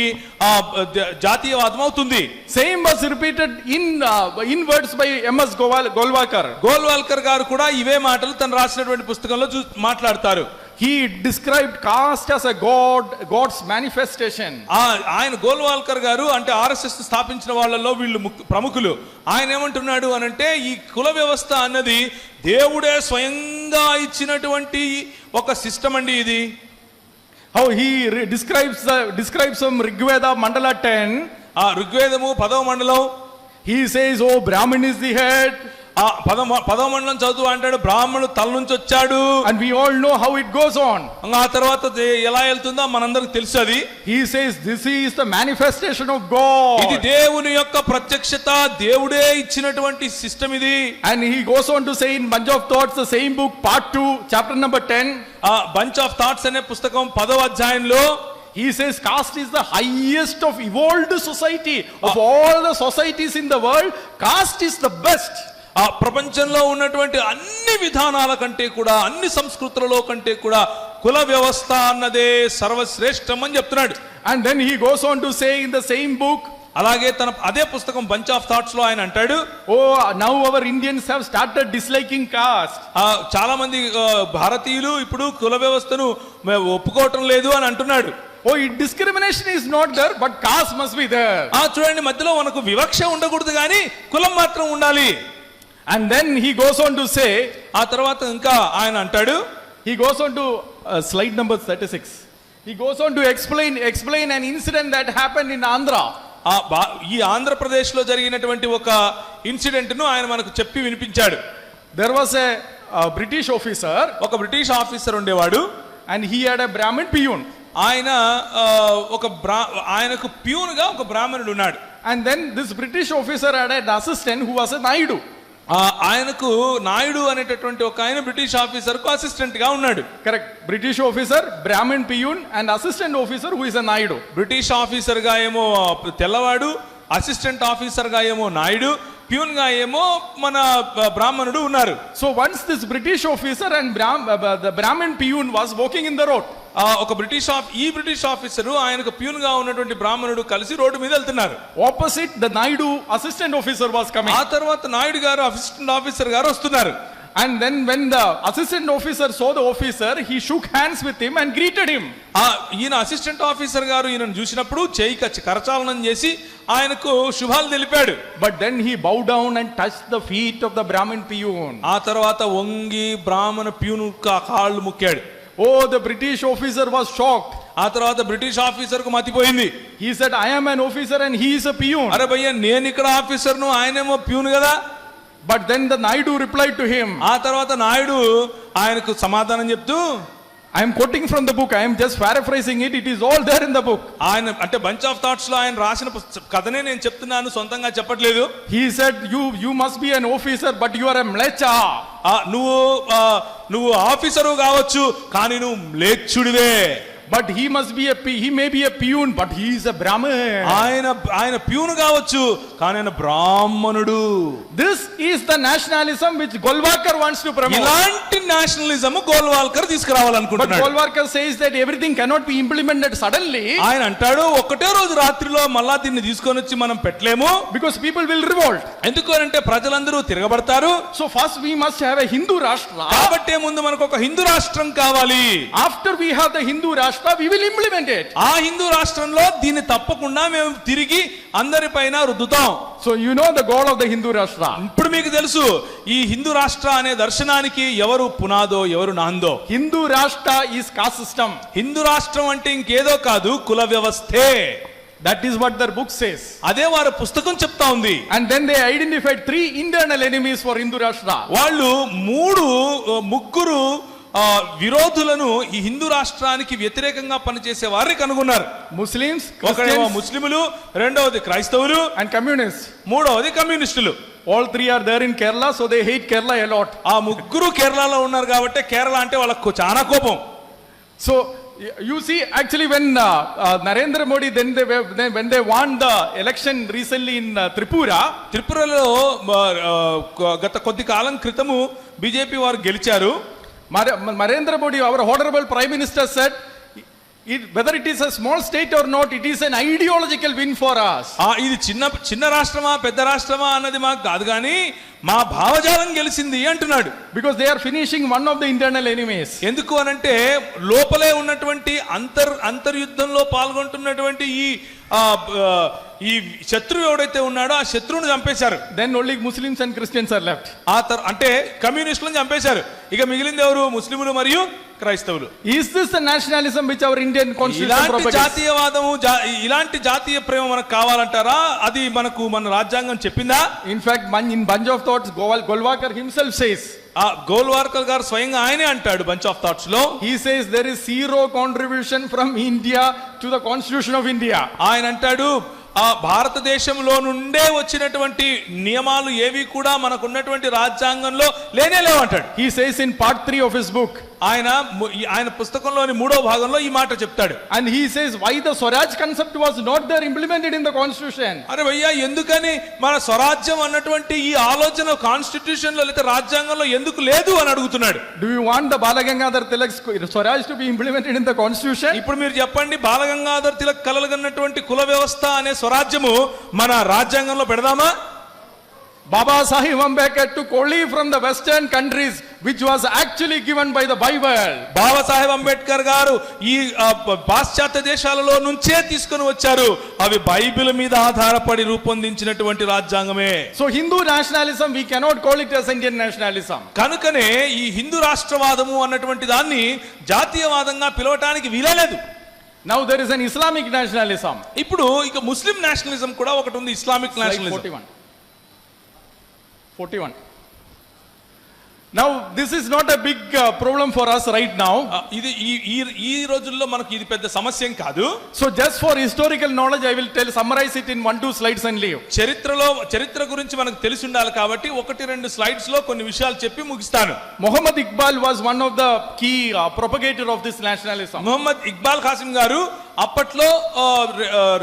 జాతీయవాదం అవుతుంది. Same was repeated in words by M.S. Golwalkar గారు కూడా ఇవే మాటలు తను రాసినటువంటి పుస్తకంలో మాట్లాడతారు. He described caste as a God's manifestation. ఆయన గోల్వాల్కర్ గారు అంటే ఆర్ఎస్ఎస్ స్థాపించిన వాళ్ళలో వీళ్ళు ప్రముఖులు. ఆయన ఏమంటున్నాడు అనంటే ఈ కుల వ్యవస్థ అన్నది దేవుడే స్వయంగా ఇచ్చినటువంటి ఒక సిస్టమ్ అండి ఇది. How he describes from Rigveda Mandala 10. ఋగ్వేదము 10వ మండలం. He says, oh, Brahmin is the head. 10వ మండలం చదువు అంటాడు బ్రాహ్మణుడు తల నుంచి వచ్చాడు. And we all know how it goes on. ఆ తర్వాత ఎలా వెళ్తుందో మనందరికి తెలుసు అది. He says this is the manifestation of God. ఇది దేవుని యొక్క ప్రత్యక్షత, దేవుడే ఇచ్చినటువంటి సిస్టమ్ ఇది. And he goes on to say in Bunch of Thoughts, the same book, part 2, chapter number 10. Bunch of thoughts అనే పుస్తకం 10వ అధ్యాయంలో he says caste is the highest of evolved society. Of all the societies in the world, caste is the best. ప్రపంచంలో ఉన్నటువంటి అన్ని విధానాల కంటే కూడా అన్ని సంస్కృతులలో కంటే కూడా కుల వ్యవస్థ అన్నదే సర్వశ్రేష్టం అని చెప్తున్నాడు. And then he goes on to say in the same book, అలాగే తన అదే పుస్తకం బంచ్ ఆఫ్ థాట్స్ లో ఆయన అంటాడు, oh, now our Indians have started disliking caste. చాలా మంది భారతీయులు ఇప్పుడు కుల వ్యవస్థను ఒప్పుకోవటం లేదు అని అంటున్నాడు. Oh, discrimination is not there, but caste must be there. చూడండి, మధ్యలో మనకు వివక్ష ఉండకూడదు కానీ కులం మాత్రం ఉండాలి. And then he goes on to say, ఆ తర్వాత ఇంకా ఆయన అంటాడు, he goes on to slide number 36. He goes on to explain an incident that happened in Andhra. ఈ ఆంధ్రప్రదేశ్ లో జరిగినటువంటి ఒక ఇన్సిడెంట్ ను ఆయన మనకు చెప్పి వినిపించాడు. There was a British officer, ఒక బ్రిటిష్ ఆఫీసర్ ఉండేవాడు. and he had a Brahmin peon. ఆయనకు ప్యూన్ గా ఒక బ్రాహ్మణుడు ఉన్నాడు. And then this British officer had an assistant who was a Naidu. ఆయనకు నాయుడు అనేటటువంటి ఒక ఆయన బ్రిటిష్ ఆఫీసర్ కు అసిస్టెంట్ గా ఉన్నాడు. Correct. British officer, Brahmin peon, and assistant officer who is a Naidu. British officer గా ఏమో తెల్లవాడు, అసిస్టెంట్ ఆఫీసర్ గా ఏమో నాయుడు, ప్యూన్ గా ఏమో మన బ్రాహ్మణుడు ఉన్నారు. So once this British officer and the Brahmin peon was walking in the road. ఒక బ్రిటిష్ ఆఫీసరు ఆయనకు ప్యూన్ గా ఉన్నటువంటి బ్రాహ్మణుడు కలిసి రోడ్డు మీద వెళ్తున్నారు. Opposite the Naidu assistant officer was coming. ఆ తర్వాత నాయుడు గారు అసిస్టెంట్ ఆఫీసర్ గారు వస్తున్నారు. And then when the assistant officer saw the officer, he shook hands with him and greeted him. ఈయన అసిస్టెంట్ ఆఫీసర్ గారు ఈయనను చూసినప్పుడు చేయి కరచాలనం చేసి ఆయనకు శుభాలు తెలిపాడు. But then he bowed down and touched the feet of the Brahmin peon. ఆ తర్వాత వంగి బ్రాహ్మణ ప్యూన్ కాళ్ళు ముక్కాడు. Oh, the British officer was shocked. ఆ తర్వాత బ్రిటిష్ ఆఫీసర్ కు మతిపోయింది. He said, I am an officer and he is a peon. అరే భయ్యా, నేను ఇక్కడ ఆఫీసర్ ను, ఆయనేమో ప్యూన్ కదా. But then the Naidu replied to him, ఆ తర్వాత నాయుడు ఆయనకు సమాధానం చెప్తూ, I am quoting from the book, I am just paraphrasing it, it is all there in the book. ఆయన అంటే బంచ్ ఆఫ్ థాట్స్ లో ఆయన రాసిన కథనే నేను చెప్తున్నాను, సొంతంగా చెప్పట్లేదు. He said, you must be an officer, but you are a mlecha. నువ్వు ఆఫీసరు కావచ్చు, కానీ నువ్వు మ్లేచ్చుడివే. But he may be a peon, but he is a Brahmin. ఆయన ప్యూను కావచ్చు, కానీ ఆయన బ్రాహ్మణుడు. This is the nationalism which Golwalkar wants to promote. ఇలాంటి nationalism Golwalkar But తీసుకురావాలనుకుంటున్నాడు. Golwalkar says that everything cannot be implemented suddenly, ఆయన అంటాడు ఒకటే రోజు రాత్రిలో మళ్ళా దీన్ని తీసుకొని వచ్చి మనం పెట్టలేము. because people will revolt. ఎందుకు అంటే ప్రజలందరూ తిరగబడతారు. So first we must have a Hindu Rashtra. కాబట్టి ముందు మనకు ఒక హిందూ రాష్ట్రం కావాలి. After we have the Hindu Rashtra, we will implement it. ఆ హిందూ రాష్ట్రంలో దీన్ని తప్పకుండా మేము తిరిగి అందరిపైన రుద్దుతాం. So you know the goal of the Hindu Rashtra. ఇప్పుడు మీకు తెలుసు ఈ హిందూ రాష్ట్ర అనే దర్శనానికి ఎవరు పునాదో ఎవరు నాందో. Hindu Rashtra is caste system. Hindu రాష్ట్రం అంటే ఇంకేదో కాదు, కుల వ్యవస్థే. That is what their book says. అదే వారి పుస్తకం చెప్తా ఉంది. And then they identified 3 internal enemies for Hindu Rashtra. వాళ్ళు ముగ్గురు విరోధులను ఈ హిందూ రాష్ట్రానికి వ్యతిరేకంగా పనిచేసే వారిని కనుగొన్నారు. Muslims, ఒకడేమో Christians, ముస్లిములు, రెండవది క్రైస్తవులు, and communists. మూడవది కమ్యూనిస్టులు. All 3 are there in Kerala, so they hate Kerala a lot. ఆ ముగ్గురు కేరళలో ఉన్నారు కాబట్టి కేరళ అంటే వాళ్ళకు చాలా కోపం. So you see, actually when Narendra Modi, when they won the election recently in Tripura, త్రిపురలో గత కొద్ది కాలం క్రితము బీజేపీ వారు గెలిచారు. Narendra Modi, our honorable Prime Minister, said, whether it is a small state or not, it is an ideological win for us. ఇది చిన్న రాష్ట్రమా పెద్ద రాష్ట్రమా అన్నది మాకు కాదు, కానీ మా భావజాలం గెలిచింది అంటున్నాడు. Because they are finishing one of the internal enemies. ఎందుకు అనంటే లోపలే ఉన్నటువంటి అంతర్యుద్ధంలో పాల్గొంటున్నటువంటి ఈ శత్రువు ఎవడైతే ఉన్నాడో ఆ శత్రువుని చంపేశారు. Then only Muslims and Christians are left. అంటే కమ్యూనిస్టులను చంపేశారు. ఇక మిగిలింది ఎవరు? ముస్లిములు మరియు క్రైస్తవులు. Is this the nationalism which our Indian constitution propagates? జాతీయవాదము, ఇలాంటి జాతీయ ప్రేమ మనకు కావాలంటారా? అది మన రాజ్యాంగం చెప్పిందా? In fact, in Bunch of Thoughts, Golwalkar himself says, Golwalkar గారు స్వయంగా ఆయనే అంటాడు బంచ్ ఆఫ్ థాట్స్ లో. he says there is 0 contribution from India to the constitution of India. ఆయన అంటాడు ఆ భారతదేశంలో నుండే వచ్చినటువంటి నియమాలు ఏవి కూడా మనకున్నటువంటి రాజ్యాంగంలో లేనే లేవంటాడు. He says in part 3 of his book, ఆయన పుస్తకంలోని 3వ భాగంలో ఈ మాట చెప్తాడు. and he says why the Swaraj concept was not there implemented in the constitution. అరే భయ్యా, ఎందుకని మన స్వరాజ్యం అన్నటువంటి ఈ ఆలోచన కాన్స్టిట్యూషన్ లో లేదా రాజ్యాంగంలో ఎందుకు లేదు అని అడుగుతున్నాడు. Do you want the Balagangadhar Tilak's Swaraj to be implemented in the constitution? ఇప్పుడు మీరు చెప్పండి, బాలగంగాధర్ తిలక్ కలలుగన్నటువంటి కుల వ్యవస్థ అనే స్వరాజ్యము మన రాజ్యాంగంలో పెడదామా? Baba Sahib Ambedkar took only from the western countries, which was actually given by the Bible. Babasaheb Ambedkar గారు ఈ పాశ్చాత్య దేశాలలో నుంచే తీసుకొని వచ్చారు. అవి బైబిల్ మీద ఆధారపడి రూపొందించినటువంటి రాజ్యాంగమే. So Hindu nationalism, we cannot call it as Indian nationalism. కనుకనే ఈ హిందూ రాష్ట్రవాదము అన్నటువంటి దాన్ని జాతీయవాదంగా పిలవటానికి వీలేదు. Now there is an Islamic nationalism. ఇప్పుడు ఇక ముస్లిం నేషనలిజం కూడా ఒకటి ఉంది, Islamic nationalism. 41. Now this is not a big problem for us right now. ఇది ఈ రోజుల్లో మనకు ఇది పెద్ద సమస్య ఏం కాదు. So just for historical knowledge, I will summarize it in 1-2 slides and leave. చరిత్ర గురించి మనకు తెలిసి ఉండాలి కాబట్టి 1-2 స్లైడ్స్ లో కొన్ని విషయాలు చెప్పి ముగిస్తాను. Muhammad Iqbal was one of the key propagator of this nationalism. Mohammed Iqbal Qasim గారు అప్పట్లో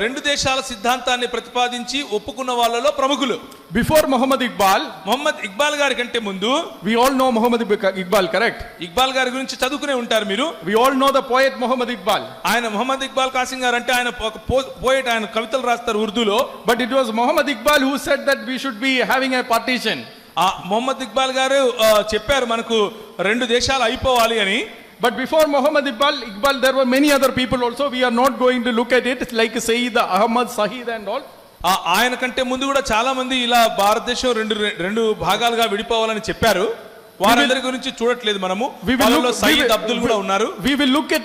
2 దేశాల సిద్ధాంతాన్ని ప్రతిపాదించి ఒప్పుకున్న వాళ్ళలో ప్రముఖులు. Before Muhammad ఇక్బాల్ గారి కంటే ముందు, we all know Muhammad Iqbal, correct? Iqbal గారి గురించి చదువుకునే ఉంటారు మీరు. We all know the poet Muhammad Iqbal. ఆయన మొహమ్మద్ ఇక్బాల్ ఖాసిం గారు అంటే ఆయన ఒక పోయెట్, ఆయన కవితలు రాస్తారు ఉర్దూలో. But it was Muhammad Iqbal who said that we should be having a partition. Mohammed Iqbal గారు చెప్పారు మనకు 2 దేశాలు అయిపోవాలి అని. But before Muhammad Iqbal, there were many other people also. We are not going to look at it like Sayyid Ahmad Sahid and all. ఆయన కంటే ముందు కూడా చాలా మంది ఇలా భారతదేశం 2 భాగాలుగా విడిపోవాలని చెప్పారు. వారందరి గురించి చూడట్లేదు మనము. సయ్యద్ అబ్దుల్ కూడా ఉన్నారు. We will look at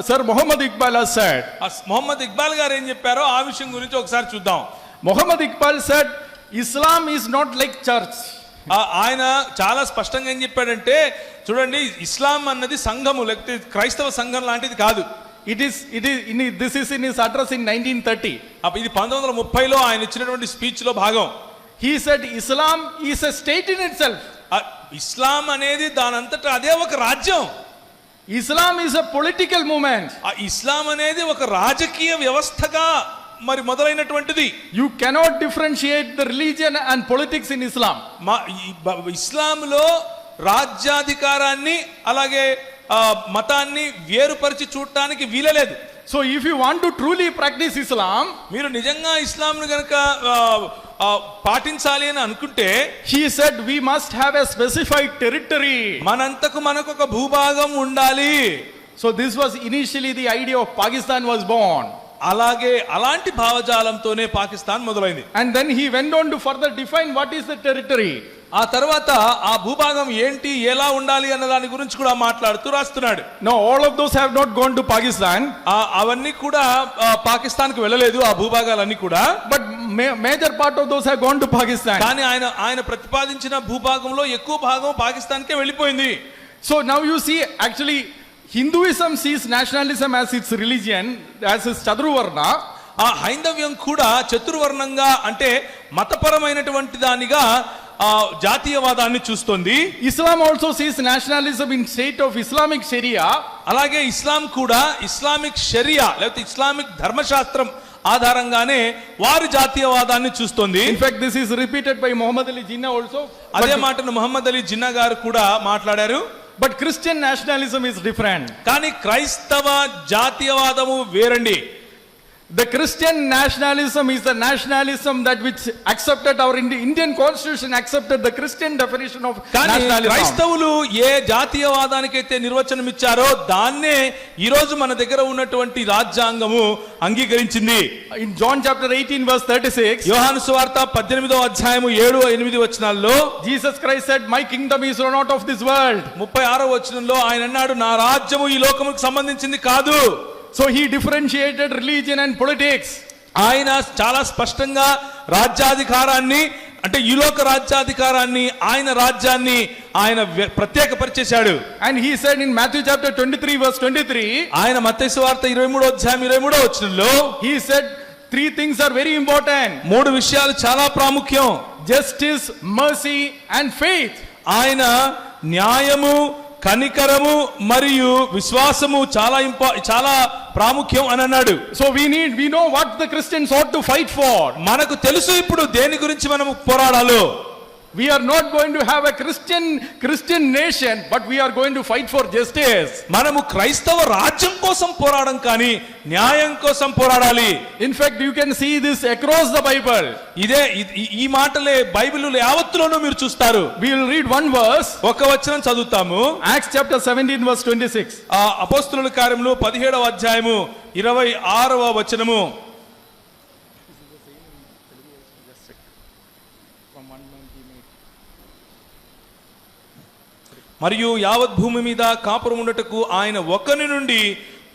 Sir Muhammad Iqbal has said. Mohammed Iqbal గారు ఏం చెప్పారో ఆ విషయం గురించి ఒకసారి చూద్దాం. Muhammad Iqbal said Islam is not like church. ఆయన చాలా స్పష్టంగా ఏం చెప్పాడంటే చూడండి, ఇస్లాం అన్నది సంఘము లేకపోతే క్రైస్తవ సంఘం లాంటిది కాదు. This is in his address in 1930. ఇది 1930లో ఆయన ఇచ్చినటువంటి స్పీచ్ లో భాగం. He said Islam is a state in itself. ఇస్లాం అనేది దానంతటా అదే ఒక రాజ్యం. Islam is a political movement. ఇస్లాం అనేది ఒక రాజకీయ వ్యవస్థగా మరి మొదలైనటువంటిది. You cannot differentiate the religion and politics in Islam. ఇస్లాంలో రాజ్యాధికారాన్ని అలాగే మతాన్ని వేరుపరిచి చూడటానికి వీలలేదు. So if you want to truly practice Islam, మీరు నిజంగా ఇస్లాంను గనక పాటించాలి అని అనుకుంటే, he said we must have a specified territory. మనంతకు మనకు ఒక భూభాగం ఉండాలి. So this was initially the idea of Pakistan was born. అలాంటి భావజాలంతోనే పాకిస్తాన్ మొదలైంది. And then he went on to further define what is the territory. ఆ తర్వాత ఆ భూభాగం ఏంటి, ఎలా ఉండాలి అన్న దాని గురించి కూడా మాట్లాడుతూ రాస్తున్నాడు. Now all of those have not gone to Pakistan. అవన్నీ కూడా పాకిస్తాన్ కు వెళ్ళలేదు, ఆ భూభాగాలన్నీ కూడా. But major part of those have gone to Pakistan. కానీ ఆయన ప్రతిపాదించిన భూభాగంలో ఎక్కువ భాగం పాకిస్తాన్ కే వెళ్ళిపోయింది. So now you see, actually Hinduism sees nationalism as its religion, as its Chaturvarna. ఆ హైందవ్యం కూడా చతుర్వర్ణంగా అంటే మతపరమైనటువంటి దానిగా జాతీయవాదాన్ని చూస్తుంది. Islam also sees nationalism in state of Islamic Sharia. అలాగే ఇస్లాం కూడా ఇస్లామిక్ షరియా లేకపోతే ఇస్లామిక్ ధర్మశాస్త్రం ఆధారంగానే వారి జాతీయవాదాన్ని చూస్తుంది. In fact, this is repeated by Muhammad Ali Jinnah also. అదే మాటను ముహమ్మద్ అలీ జిన్నా గారు కూడా మాట్లాడారు. But Christian nationalism is different. కానీ క్రైస్తవ జాతీయవాదము వేరండి. The Christian nationalism is the nationalism that which accepted our Indian constitution accepted the Christian definition of nationalism. క్రైస్తవులు ఏ జాతీయవాదానికైతే నిర్వచనం ఇచ్చారో దాన్నే ఈ రోజు మన దగ్గర ఉన్నటువంటి రాజ్యాంగము అంగీకరించింది. In John chapter 18 verse 36, యోహాను సువార్త 18వ అధ్యాయము 7-8 వచనాల్లో Jesus Christ said, my kingdom is not of this world. 36వ వచనంలో ఆయన అన్నాడు, నా రాజ్యము ఈ లోకముకు సంబంధించింది కాదు. So he differentiated religion and politics. ఆయన చాలా స్పష్టంగా రాజ్యాధికారాన్ని అంటే ఈ లోక రాజ్యాధికారాన్ని ఆయన రాజ్యాన్ని ఆయన ప్రత్యేకపరిచేశాడు. And he said in Matthew chapter 23 verse 23, ఆయన మత్తయి సువార్త 23వ అధ్యాయం 23వ వచనంలో he said three things are very important. మూడు విషయాలు చాలా ప్రాముఖ్యం. Justice, mercy and faith. ఆయన న్యాయము, కనికరము మరియు విశ్వాసము చాలా ప్రాముఖ్యం అని అన్నాడు. So we know what the Christians ought to fight for. మనకు తెలుసు ఇప్పుడు దేని గురించి మనం పోరాడాలో. We are not going to have a Christian nation, but we are going to fight for justice. మనము క్రైస్తవ రాజ్యం కోసం పోరాడం కానీ న్యాయం కోసం పోరాడాలి. In fact, you can see this across the Bible. ఈ మాటలే బైబిల్ యావత్తులోనూ మీరు చూస్తారు. We will read one verse. ఒక వచనం చదువుతాము. Acts chapter 17 verse 26. అపోస్తలుల కార్యములు 17వ అధ్యాయము 26వ వచనము. మరియు యావత్ భూమి మీద కాపురం ఉండటకు ఆయన ఒకని నుండి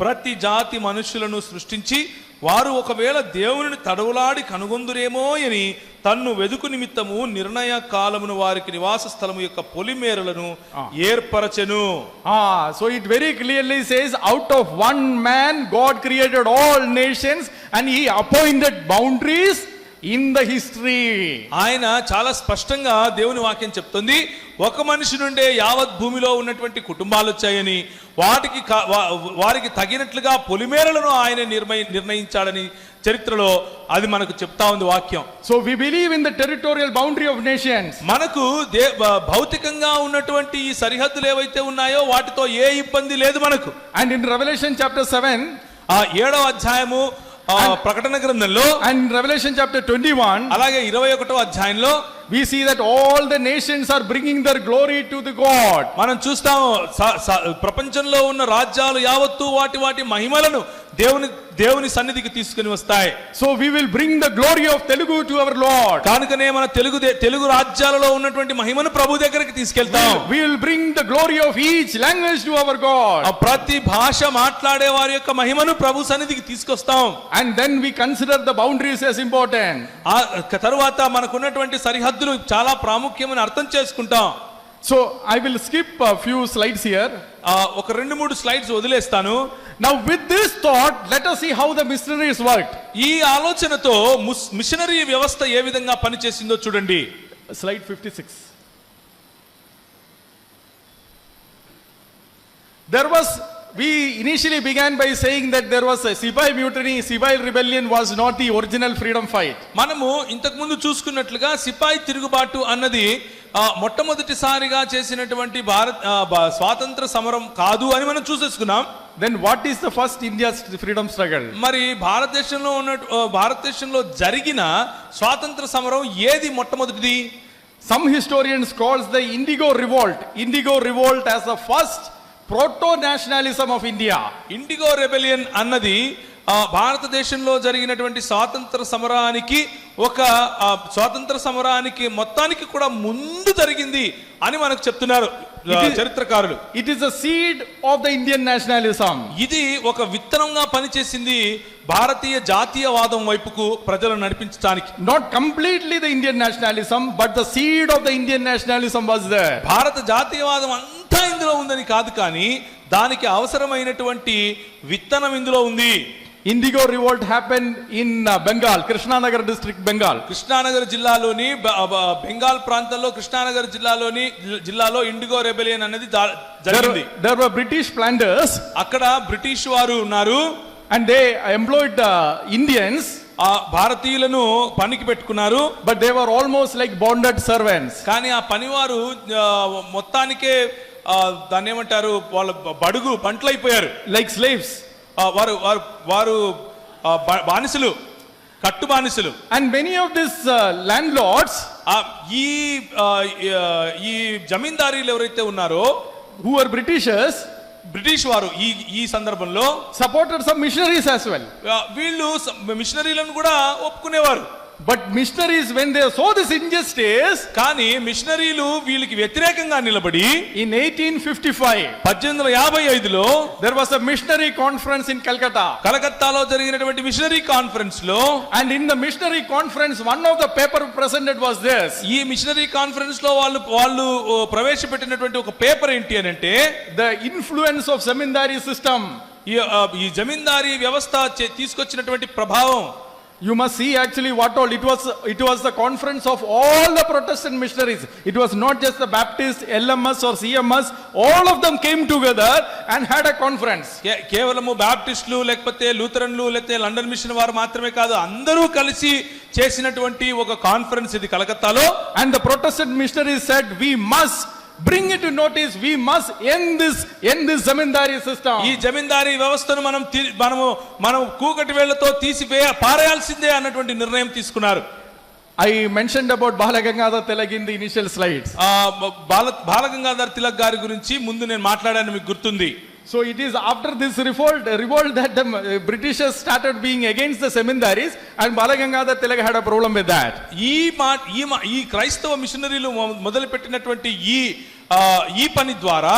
ప్రతి జాతి మనుషులను సృష్టించి వారు ఒకవేళ దేవుని తడవులాడి కనుగొందురేమో అని తన్ను వెదుకు నిమిత్తము నిర్ణయ కాలమును వారికి నివాస స్థలము యొక్క పొలిమేరలను ఏర్పరచెను. So it very clearly says, out of one man God created all nations and he appointed boundaries in the history. ఆయన చాలా స్పష్టంగా దేవుని వాక్యం చెప్తుంది, ఒక మనిషి నుండే యావత్ భూమిలో ఉన్నటువంటి కుటుంబాలు వచ్చాయని, వారికి తగినట్లుగా పొలిమేరలను ఆయన నిర్ణయించాడని చరిత్రలో అది మనకు చెప్తా ఉంది వాక్యం. So we believe in the territorial boundary of nations. మనకు భౌతికంగా ఉన్నటువంటి ఈ సరిహద్దులు ఏవైతే ఉన్నాయో వాటితో ఏ ఇబ్బంది లేదు మనకు. And in Revelation chapter 7, 7వ అధ్యాయము ప్రకటన గ్రంథంలో, and Revelation chapter 21, అలాగే 21వ అధ్యాయంలో we see that all the nations are bringing their glory to the God. మనం చూస్తాము ప్రపంచంలో ఉన్న రాజ్యాలు యావత్తు వాటి మహిమలను దేవుని సన్నిధికి తీసుకుని వస్తాయి. So we will bring the glory of Telugu to our Lord. కనుకనే మన తెలుగు రాజ్యాలలో ఉన్నటువంటి మహిమను ప్రభు దగ్గరికి తీసుకెళ్తాం. We will bring the glory of each language to our God. ఆ ప్రతి భాష మాట్లాడే వారి యొక్క మహిమను ప్రభు సన్నిధికి తీసుకొస్తాం. And then we consider the boundaries as important. ఆ తరువాత మనకున్నటువంటి సరిహద్దులు చాలా ప్రాముఖ్యమని అర్థం చేసుకుంటాం. So I will skip a few slides here. ఒక 2-3 స్లైడ్స్ వదిలేస్తాను. Now with this thought, let us see how the missionaries worked. ఈ ఆలోచనతో మిషనరీ వ్యవస్థ ఏ విధంగా పనిచేసిందో చూడండి. Slide 56. We initially began by saying that there was a Sipai mutiny. Sipai rebellion was not the original freedom fight. మనము ఇంతకు ముందు చూసుకున్నట్లుగా సిపాయి తిరుగుబాటు అన్నది మొట్టమొదటిసారిగా చేసినటువంటి స్వాతంత్ర సమరం కాదు అని మనం చూసేసుకున్నాం. Then what is the first India's freedom struggle? మరి భారతదేశంలో జరిగిన స్వాతంత్ర సమరం ఏది మొట్టమొదటిది? Some historians calls the Indigo Revolt as the first proto-nationalism of India. IndiGo rebellion అన్నది భారతదేశంలో జరిగినటువంటి స్వాతంత్ర సమరానికి మొత్తానికి కూడా ముందు జరిగింది అని మనకు చెప్తున్నారు చరిత్రకారులు. It is a seed of the Indian nationalism. ఇది ఒక విత్తనంగా పనిచేసింది భారతీయ జాతీయవాదం వైపుకు ప్రజలను నడిపించడానికి. Not completely the Indian nationalism, but the seed of the Indian nationalism was there. భారత జాతీయవాదం అంతా ఇందులో ఉందని కాదు, కానీ దానికి అవసరమైనటువంటి విత్తనం ఇందులో ఉంది. Indigo revolt happened in Bengal, Krishnanagar district, Bengal. Krishna Nagar జిల్లాలోని బెంగాల్ ప్రాంతంలో కృష్ణానగర్ జిల్లాలో ఇండిగో రెబెలియన్ అనేది జరిగింది. There were British planters. అక్కడ బ్రిటిష్ వారు ఉన్నారు. And they employed Indians. భారతీయులను పనికి పెట్టుకున్నారు. But they were almost like bonded servants. కానీ ఆ పనివారు మొత్తానికే దాన్ని ఏమంటారు, వాళ్ళ బడుగు బంట్లైపోయారు. Like slaves. వారు బానిసలు, కట్టు బానిసలు. And many of these landlords, ఈ జమీందారీలు ఎవరైతే ఉన్నారో, who were Britishers, బ్రిటిష్ వారు ఈ సందర్భంలో supported some missionaries as well. వీళ్ళు మిషనరీలను కూడా ఒప్పుకునేవారు. But missionaries, when they saw this injustice, కానీ మిషనరీలు వీళ్ళకి వ్యతిరేకంగా నిలబడి in 1855, 1855లో there was a missionary conference in Calcutta. కలకత్తాలో జరిగినటువంటి మిషనరీ కాన్ఫరెన్స్ లో, And in the missionary conference, one of the paper presented was this. ఈ మిషనరీ కాన్ఫరెన్స్ లో వాళ్ళు ప్రవేశపెట్టినటువంటి ఒక పేపర్ ఏంటి అని అంటే, The influence of zamindari system. ఈ జమీందారీ వ్యవస్థ తీసుకొచ్చినటువంటి ప్రభావం. You must see actually what all it was the conference of all the Protestant missionaries. It was not just the Baptist, LMS or CMS. All of them came together and had a conference. కేవలము బాప్టిస్టులు లేకపోతే లూథరన్లు లేకపోతే London machine వారు మాత్రమే కాదు, అందరూ కలిసి చేసినటువంటి ఒక కాన్ఫరెన్స్ ఇది కలకత్తాలో. And the Protestant missionaries said, we must bring it to notice, we must end this zamindari system. ఈ జమీందారీ వ్యవస్థను మనం కూకటి వేళ్లతో పారేయాల్సిందే అన్నటువంటి నిర్ణయం తీసుకున్నారు. I mentioned about Balagangadhar Tilak in the initial slides. Balgangadhar Tilak గారి గురించి ముందు నేను మాట్లాడాను, మీకు గుర్తుంది. So it is after this revolt that the Britishers started being against the Semindaris, and Balagangadhar Tilak had a problem with that. ఈ క్రైస్తవ మిషనరీలు మొదలుపెట్టినటువంటి ఈ పని ద్వారా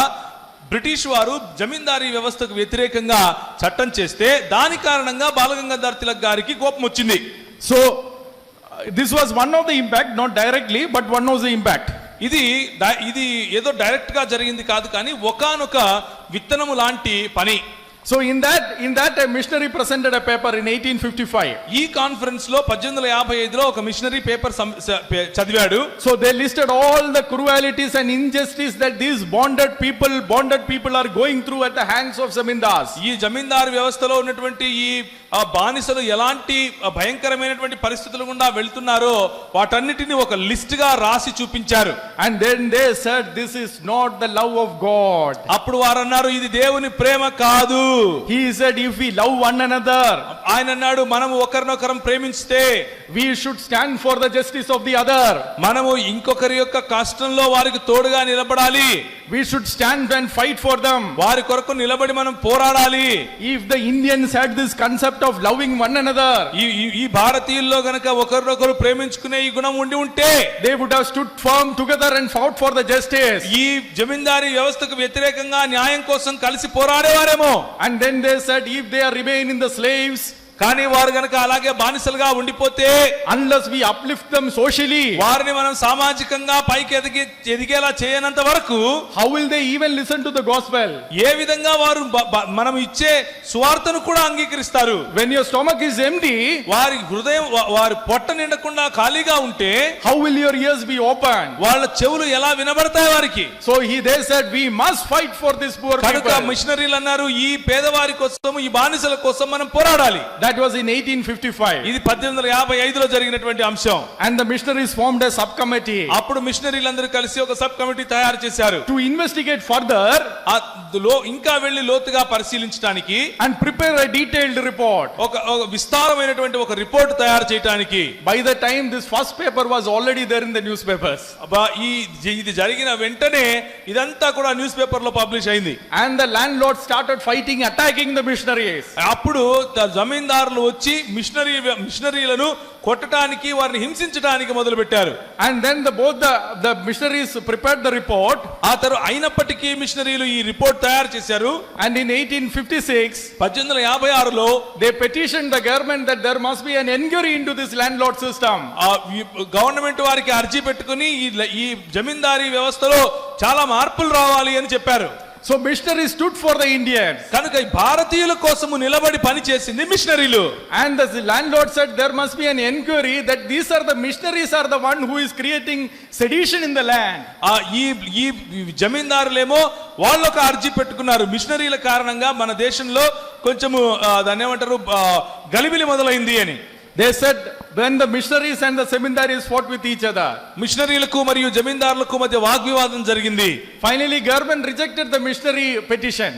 బ్రిటిష్ వారు జమీందారీ వ్యవస్థకు వ్యతిరేకంగా చట్టం చేస్తే దాని కారణంగా బాలగంగాధర్ తిలక్ గారికి కోపం వచ్చింది. So this was one of the impact, not directly, but one was the impact. ఇది ఏదో డైరెక్ట్ గా జరిగింది కాదు, కానీ ఒకానొక విత్తనము లాంటి పని. So in that a missionary presented a paper in 1855. ఈ కాన్ఫరెన్స్ లో 1855లో ఒక మిషనరీ పేపర్ చదివాడు. So they listed all the cruelties and injustice that these bonded people are going through at the hands of zamindars. ఈ జమీందారు వ్యవస్థలో ఉన్నటువంటి ఈ బానిసలు ఎలాంటి భయంకరమైనటువంటి పరిస్థితులు గుండా వెళ్తున్నారో వాటన్నిటిని ఒక లిస్ట్ గా రాసి చూపించారు. And then they said, this is not the love of God. అప్పుడు వారు అన్నారు, ఇది దేవుని ప్రేమ కాదు. He said, if we love one another, ఆయన అన్నాడు, మనము ఒకరినొకరం ప్రేమిస్తే we should stand for the justice of the other. మనము ఇంకొకరి యొక్క కష్టంలో వారికి తోడుగా నిలబడాలి. we should stand and fight for them. వారి కొరకు నిలబడి మనం పోరాడాలి. If the Indians had this concept of loving one another, ఈ భారతీయుల్లో గనక ఒకరినొకరు ప్రేమించుకునే ఈ గుణం ఉండి ఉంటే they would have stood firm together and fought for the justice. ఈ జమీందారీ వ్యవస్థకు వ్యతిరేకంగా న్యాయం కోసం కలిసి పోరాడేవారేమో. And then they said, if they are remain in the slaves, కానీ వారు గనక అలాగే బానిసలుగా ఉండిపోతే unless we uplift them socially, వారిని మనం సామాజికంగా పైకి ఎదిగేలా చేయనంత వరకు how will they even listen to the gospel? ఏ విధంగా వారు మనం ఇచ్చే సువార్తను కూడా అంగీకరిస్తారు? When your stomach is empty, వారి హృదయం వారి పొట్ట నిండకుండా ఖాళీగా ఉంటే how will your ears be open? వాళ్ళ చెవులు ఎలా వినబడతాయి వారికి? So they said, we must fight for this poor కనుక people. మిషనరీలు అన్నారు, ఈ పేదవారి కోసం, ఈ బానిసల కోసం మనం పోరాడాలి. That was in 1855. ఇది 1855లో జరిగినటువంటి అంశం. And the missionaries formed a subcommittee అప్పుడు మిషనరీలందరూ కలిసి ఒక సబ్ కమిటీ తయారు చేశారు. to investigate further ఇంకా వెళ్లి లోతుగా పరిశీలించడానికి and prepare a detailed report. ఒక విస్తారమైనటువంటి ఒక రిపోర్ట్ తయారు చేయడానికి. By the time this first paper was already there in the newspapers. ఇది జరిగిన వెంటనే ఇదంతా కూడా న్యూస్ పేపర్ లో పబ్లిష్ అయింది. And the landlord started fighting, attacking the missionaries. అప్పుడు జమీందారులు వచ్చి మిషనరీలను కొట్టడానికి, వారిని హింసించడానికి మొదలు పెట్టారు. And then both the missionaries prepared the report. ఆ తర్వాత అయినప్పటికీ మిషనరీలు ఈ రిపోర్ట్ తయారు చేశారు. And in 1856 1856లో they petitioned the government that there must be an inquiry into this landlord system. Government వారికి అర్జీ పెట్టుకుని ఈ జమీందారీ వ్యవస్థలో చాలా మార్పులు రావాలి అని చెప్పారు. So missionaries stood for the Indians. కనుక ఈ భారతీయుల కోసము నిలబడి పని చేసింది మిషనరీలు. And the landlord said there must be an inquiry that these are the missionaries are the one who is creating sedition in the land. ఈ జమీందారులేమో వాళ్ళు ఒక అర్జీ పెట్టుకున్నారు, మిషనరీల కారణంగా మన దేశంలో కొంచెము దాన్ని ఏమంటారు, గలిబిలి మొదలైంది అని. They said when the missionaries and the seminaries fought with each other, మిషనరీలకు మరియు జమీందారులకు మధ్య వాగ్వివాదం జరిగింది. finally government rejected the missionary petition.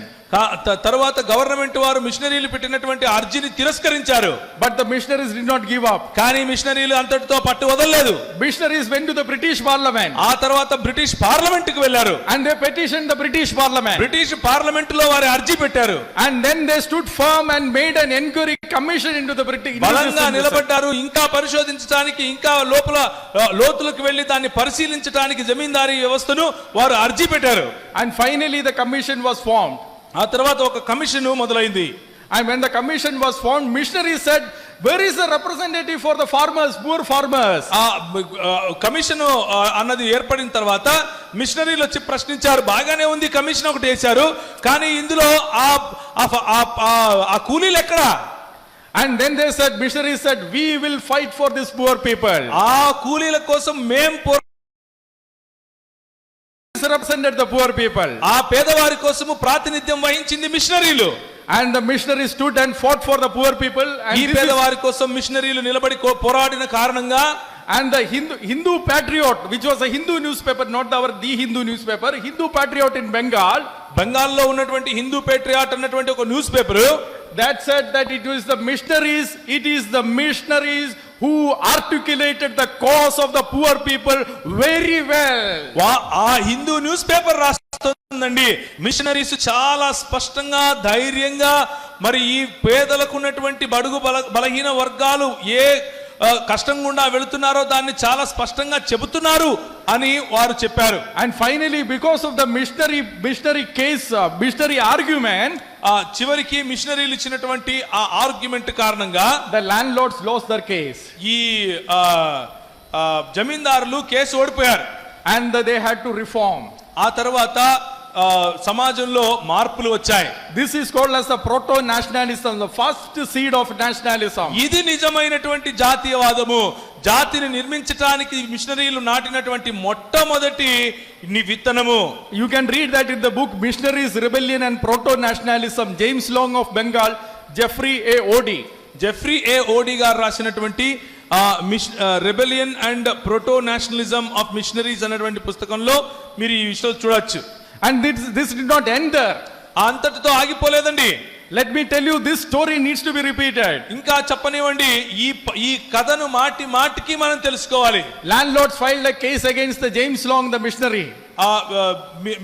తర్వాత గవర్నమెంట్ వారు మిషనరీలు పెట్టినటువంటి అర్జీని తిరస్కరించారు. But the missionaries did not give up. కానీ మిషనరీలు అంతటితో పట్టు వదలలేదు. Missionaries went to the British Parliament. ఆ తర్వాత బ్రిటిష్ పార్లమెంట్ కు వెళ్లారు. And they petitioned the British Parliament. British parliament లో వారు అర్జీ పెట్టారు. And then they stood firm and made an inquiry commission into the British. బలంగా నిలబడ్డారు. ఇంకా పరిశోధించడానికి, ఇంకా లోతులకు వెళ్లి దాన్ని పరిశీలించడానికి జమీందారీ వ్యవస్థను వారు అర్జీ పెట్టారు. And finally the commission was formed. ఆ తర్వాత ఒక కమిషన్ మొదలైంది. And when the commission was formed, missionaries said, where is the representative for the farmers, poor farmers? ఆ కమిషన్ అన్నది ఏర్పడిన తర్వాత మిషనరీలు వచ్చి ప్రశ్నించారు. బాగానే ఉంది, కమిషన్ ఒకటి వేశారు, కానీ ఇందులో ఆ కూలీలు ఎక్కడా? And then they said, missionaries said, we will fight for these poor people. ఆ కూలీల కోసం మేం represented the poor people. ఆ పేదవారి కోసము ప్రాతినిధ్యం వహించింది మిషనరీలు. And the missionaries stood and fought for the poor people. ఈ పేదవారి కోసం మిషనరీలు నిలబడి పోరాడిన కారణంగా and the Hindu Patriot, which was a Hindu newspaper, not the Hindu newspaper, Hindu Patriot in Bengal, బెంగాల్లో ఉన్నటువంటి హిందూ పేట్రియాట్ అన్నటువంటి ఒక news paper that said that it is the missionaries who articulated the cause of the poor people very well. ఆ Hindu news paper రాస్తుందండి, machineries చాలా స్పష్టంగా, ధైర్యంగా మరి ఈ పేదలకు ఉన్నటువంటి బడుగు బలహీన వర్గాలు ఏ కష్టం గుండా వెళుతున్నారో దాన్ని చాలా స్పష్టంగా చెబుతున్నారు అని వారు చెప్పారు. And finally, because of the missionary case, missionary argument, చివరికి మిషనరీలు ఇచ్చినటువంటి ఆ ఆర్గ్యుమెంట్ కారణంగా the landlords lost their case. ఈ జమీందారులు కేసు ఓడిపోయారు. And they had to reform. ఆ తర్వాత సమాజంలో మార్పులు వచ్చాయి. This is called as the proto nationalism, the first seed of nationalism. ఇది నిజమైనటువంటి జాతీయవాదము. జాతిని నిర్మించడానికి మిషనరీలు నాటినటువంటి మొట్టమొదటి విత్తనము. You can read that in the book Missionaries, Rebellion and Proto Nationalism, James Long of Bengal, Jeffrey A. Odie. Jeffrey A Odie గారు రాసినటువంటి rebellion and proto nationalism of missionaries అనేటువంటి పుస్తకంలో మీరు ఈ విషయాలు చూడొచ్చు. And this did not end there. అంతటితో ఆగిపోలేదండి. Let me tell you, this story needs to be repeated. ఇంకా చెప్పనివ్వండి, ఈ కథను మాటి మాటికి మనం తెలుసుకోవాలి. Landlords filed a case against the James Long, the missionary. ఆ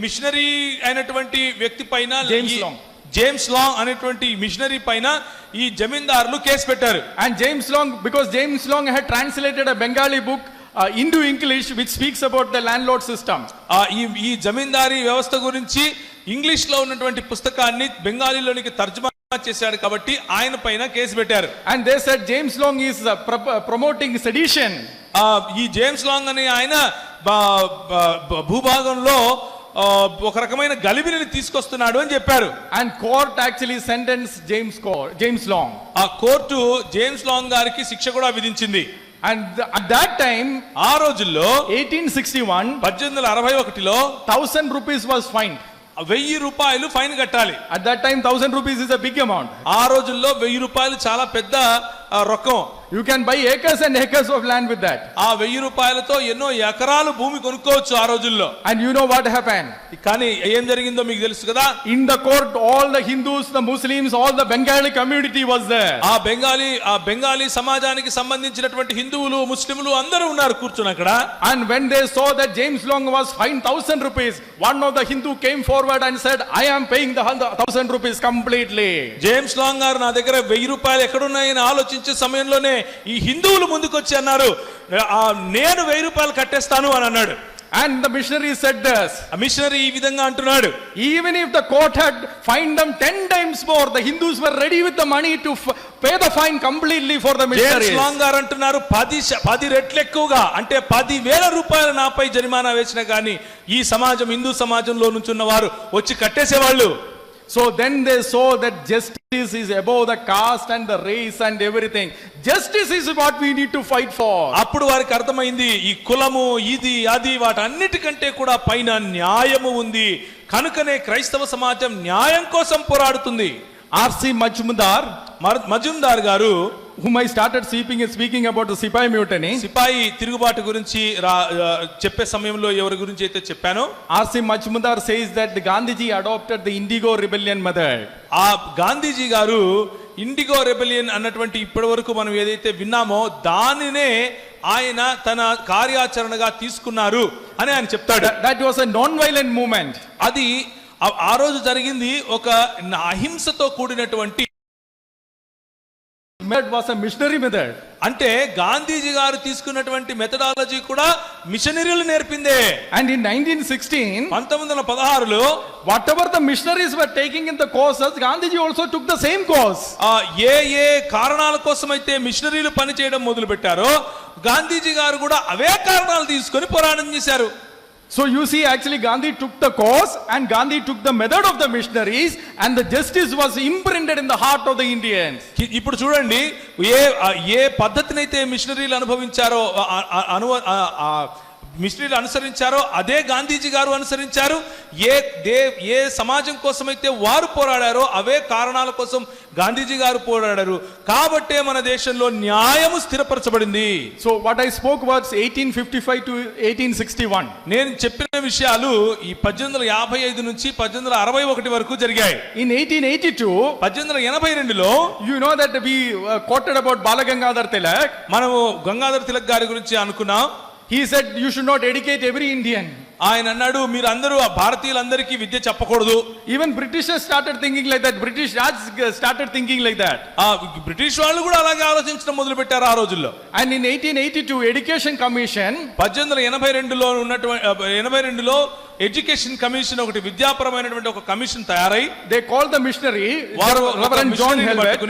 మిషనరీ అయినటువంటి వ్యక్తి పైన James Long. జేమ్స్ లాంగ్ అనేటువంటి మిషనరీ పైన ఈ జమీందారులు కేసు పెట్టారు. And James Long, because James Long had translated a Bengali book into English which speaks about the landlord system. ఈ జమీందారీ వ్యవస్థ గురించి ఇంగ్లీష్ లో ఉన్నటువంటి పుస్తకాన్ని బెంగాలీలోనికి తర్జుమా చేశాడు కాబట్టి ఆయన పైన కేసు పెట్టారు. And they said James Long is promoting sedition. ఈ జేమ్స్ లాంగ్ అనే ఆయన భూభాగంలో ఒక రకమైన గలిబిలిని తీసుకొస్తున్నాడు అని చెప్పారు. And court actually sentenced James Long. ఆ కోర్టు జేమ్స్ లాంగ్ గారికి శిక్ష కూడా విధించింది. And at that time, ఆ రోజుల్లో 1861, 1861లో 1000 rupees was fined. 1000 రూపాయలు ఫైన్ కట్టాలి. At that time, 1000 rupees is a big amount. ఆ రోజుల్లో 1000 రూపాయలు చాలా పెద్ద Rokkam. You can buy acres and acres of land with that. ఆ 1000 రూపాయలతో ఎన్నో ఎకరాలు భూమి కొనుక్కోవచ్చు ఆ రోజుల్లో. And you know what happened? కానీ ఏం జరిగిందో మీకు తెలుసు కదా. In the court, all the Hindus, the Muslims, all the Bengali community was there. ఆ బెంగాలీ సమాజానికి సంబంధించినటువంటి హిందువులు ముస్లింలు అందరూ ఉన్నారు కూర్చుని అక్కడ. And when they saw that James Long was fined 1000 rupees, one of the Hindu came forward and said, I am paying the 1000 rupees completely. James long గారు నా దగ్గర 1000 రూపాయలు ఎక్కడున్నాయని ఆలోచించే సమయంలోనే ఈ హిందువులు ముందుకొచ్చి అన్నారు, నేను 1000 రూపాయలు కట్టేస్తాను అని అన్నాడు. And the missionary said this. ఆ మిషనరీ ఈ విధంగా అంటున్నాడు, Even if the court had fined them 10 times more, the Hindus were ready with the money to pay the fine completely for the James missionaries. Long గారు అంటున్నారు 10 రెట్లు ఎక్కువగా అంటే 10,000 రూపాయలు నాపై జరిమానా వేసినా కానీ ఈ సమాజం హిందూ సమాజంలో నుంచున్న వారు వచ్చి కట్టేసేవాళ్ళు. So then they saw that justice is above the caste and the race and everything. Justice is what we need to fight for. అప్పుడు వారికి అర్థమైంది ఈ కులము ఇది అది వాటన్నిటికంటే కూడా పైన న్యాయము ఉంది, కనుకనే క్రైస్తవ సమాజం న్యాయం కోసం పోరాడుతుంది. R.C. మజుందార్ గారు, whom I started speaking about the Sipai mutiny. సిపాయి తిరుగుబాటు గురించి చెప్పే సమయంలో ఎవరి గురించి అయితే చెప్పానో, R.C. Majumdar says that the Gandhiji adopted the Indigo rebellion method. ఆ గాంధీజీ గారు ఇండిగో రెబెలియన్ అన్నటువంటి ఇప్పటి వరకు మనం ఏదైతే విన్నామో దానినే ఆయన తన కార్యాచరణగా తీసుకున్నారు అని ఆయన చెప్తాడు. That was a non-violent movement. అది ఆ రోజు జరిగింది ఒక అహింసతో కూడినటువంటి Method was a missionary method. అంటే గాంధీజీ గారు తీసుకున్నటువంటి మెథడాలజీ కూడా మిషనరీలు నేర్పిందే. And in 1916, 1916లో whatever the missionaries were taking in the courses, Gandhiji also took the same course. ఏ కారణాల కోసమైతే మిషనరీలు పని చేయడం మొదలు పెట్టారో గాంధీజీ గారు కూడా అవే కారణాలు తీసుకొని పోరాటం చేశారు. So you see, actually Gandhi took the course and Gandhi took the method of the missionaries, and the justice was imprinted in the heart of the Indians. ఇప్పుడు చూడండి, ఏ పద్ధతినైతే మిషనరీలు అనుభవించారో మిషనరీలు అనుసరించారో అదే గాంధీజీ గారు అనుసరించారు. ఏ సమాజం కోసమైతే వారు పోరాడారో అవే కారణాల కోసం గాంధీజీ గారు పోరాడారు. కాబట్టే మన దేశంలో న్యాయము స్థిరపరచబడింది. So what I spoke was 1855 to 1861. నేను చెప్పిన విషయాలు ఈ 1855 నుంచి 1861 వరకు జరిగాయి. In 1882, 1882లో you know that we quoted about Balagangadhar Tilak. మనము గంగాధర్ తిలక్ గారి గురించి అనుకున్నాం. He said you should not educate every Indian. ఆయన అన్నాడు, మీరు అందరూ భారతీయులందరికీ విద్య చెప్పకూడదు. Even Britishers started thinking like that. British Raj started thinking like that. British వాళ్ళు కూడా అలాగే ఆలోచించడం మొదలు పెట్టారు ఆ రోజుల్లో. And in 1882, Education Commission, 1882లో ఉన్నటువంటి 82లో ఎడ్యుకేషన్ కమిషన్ ఒకటి విద్యాపరమైనటువంటి ఒక కమిషన్ తయారై they called the missionary, Reverend John Helvet,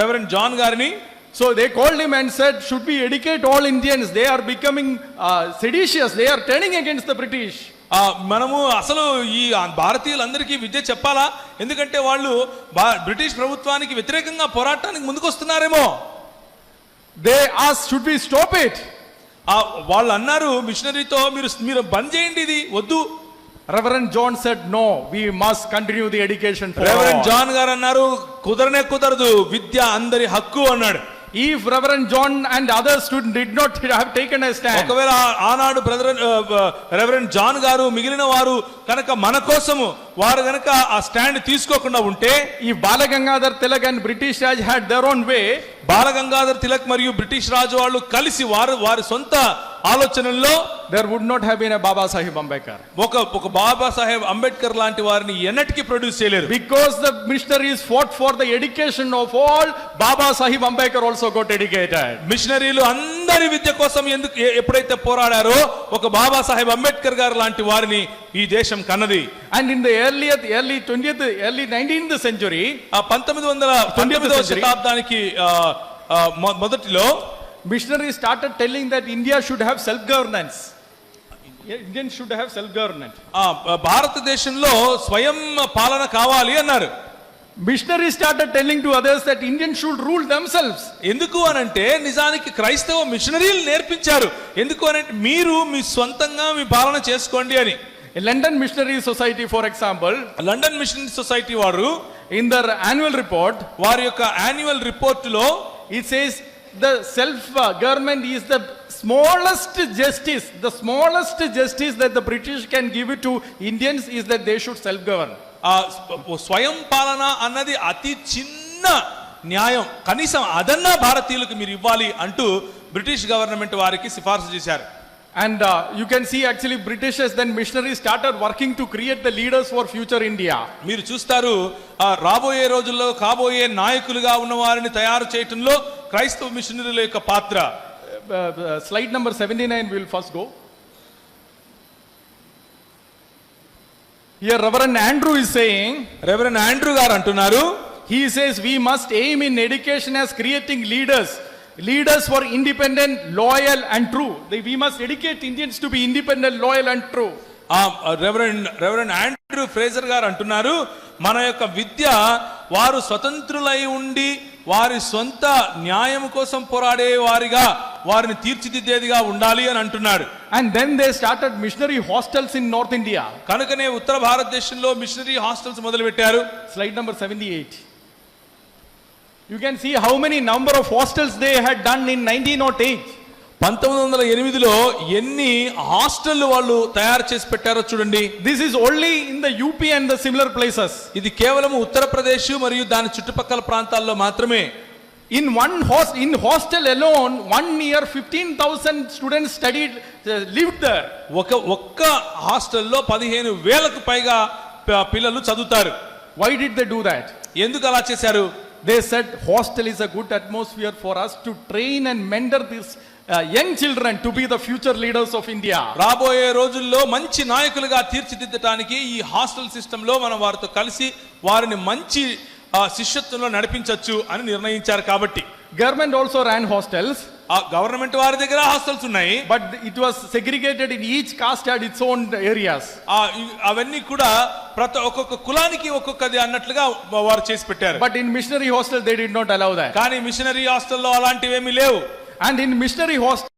Reverend John గారిని. So they called him and said, should we educate all Indians? They are becoming seditious. They are turning against the British. మనము అసలు ఈ భారతీయులందరికీ విద్య చెప్పాలా, ఎందుకంటే వాళ్ళు British ప్రభుత్వానికి వ్యతిరేకంగా పోరాటానికి ముందుకొస్తున్నారేమో. They asked, should we stop it? వాళ్ళు అన్నారు మిషనరీతో, మీరు బంద్ చేయండి, ఇది వద్దు. Reverend John said, no, we must continue the education for all. Reverend John గారు అన్నారు, కుదరదు, విద్య అందరి హక్కు అన్నాడు. If Reverend John and other students did not have taken a stand, ఒకవేళ ఆనాడు రెవరెండ్ జాన్ గారు మిగిలిన వారు కనుక మన కోసము వారు గనక ఆ స్టాండ్ తీసుకోకుండా ఉంటే, if Bala Gangadhar Tilak and British Raj had their own way, Balgangadhar Tilak మరియు బ్రిటిష్ రాజు వాళ్ళు కలిసి వారి సొంత ఆలోచనల్లో there would not have been a Baba Sahib Ambedkar. ఒక బాబా సాహెబ్ అంబేద్కర్ లాంటి వారిని ఎన్నటికీ ప్రొడ్యూస్ చేయలేరు. Because the missionaries fought for the education of all, Baba Sahib Ambedkar also got educated. మిషనరీలు అందరి విద్య కోసం ఎప్పుడైతే పోరాడారో, ఒక బాబా సాహెబ్ అంబేద్కర్ గారు లాంటి వారిని ఈ దేశం కన్నది. And in the early 19th century, ఆ 19వ శతాబ్దానికి మొదటిలో missionaries started telling that India should have self-governance. Indians should have self-governance. భారతదేశంలో స్వయం పాలన కావాలి అన్నారు. Missionaries started telling to others that Indians should rule themselves. ఎందుకు అనంటే నిజానికి క్రైస్తవ మిషనరీలు నేర్పించారు. ఎందుకు అనంటే మీరు మీ సొంతంగా మీ పాలన చేసుకోండి అని. London Missionary Society, for example, London missionary society వారు in their annual report, వారి యొక్క యాన్యువల్ రిపోర్ట్ లో it says the self-government is the smallest justice that the British can give it to Indians is that they should self-govern. ఆ స్వయం పాలన అన్నది అతి చిన్న న్యాయం, కనీసం అదన్నా భారతీయులకు మీరు ఇవ్వాలి అంటూ బ్రిటిష్ గవర్నమెంట్ వారికి సిఫార్సు చేశారు. And you can see actually Britishers then missionaries started working to create the leaders for future India. మీరు చూస్తారు రాబోయే రోజుల్లో కాబోయే నాయకులుగా ఉన్న వారిని తయారు చేయటంలో క్రైస్తవ మిషనరీల యొక్క పాత్ర. Slide number 79 we'll first go. Here Reverend Andrew is saying, reverend Andrew గారు అంటున్నారు, he says we must aim in education as creating leaders for independent, loyal and true. We must educate Indians to be independent, loyal and true. Reverend Andrew Fraser గారు అంటున్నారు, మన యొక్క విద్య వారు స్వతంత్రులై ఉండి వారి సొంత న్యాయం కోసం పోరాడే వారిగా, వారిని తీర్చిదిద్దేదిగా ఉండాలి అని అంటున్నాడు. And then they started missionary hostels in North India. కనుకనే ఉత్తర భారతదేశంలో మిషనరీ హాస్టల్స్ మొదలు పెట్టారు. Slide number 78. You can see how many number of hostels they had done in 1908. 1908లో ఎన్ని హాస్టల్ వాళ్ళు తయారు చేసి పెట్టారో చూడండి. This is only in the UP and the similar places. ఇది కేవలం ఉత్తరప్రదేశ్ మరియు దాని చుట్టుపక్కల ప్రాంతాల్లో మాత్రమే. In hostel alone, 1 year 15,000 students studied, lived there. ఒక్క హాస్టల్లో 15,000కు పైగా పిల్లలు చదువుతారు. Why did they do that? ఎందుకు అలా చేశారు? They said hostel is a good atmosphere for us to train and mentor these young children to be the future leaders of India. రాబోయే రోజుల్లో మంచి నాయకులుగా తీర్చిదిద్దడానికి ఈ హాస్టల్ సిస్టమ్ లో మనం వారితో కలిసి వారిని మంచి శిష్యత్వంలో నడిపించొచ్చు అని నిర్ణయించారు. కాబట్టి Government also ran hostels. Government వారి దగ్గర హాస్టల్స్ ఉన్నాయి. But it was segregated in each caste had its own areas. అవన్నీ కూడా ఒక్కొక్క కులానికి ఒక్కొక్కది అన్నట్లుగా వారు చేసి పెట్టారు. But in missionary hostel they did not allow that. కానీ మిషనరీ హాస్టల్లో అలాంటివి ఏమీ లేవు. And in missionary hostel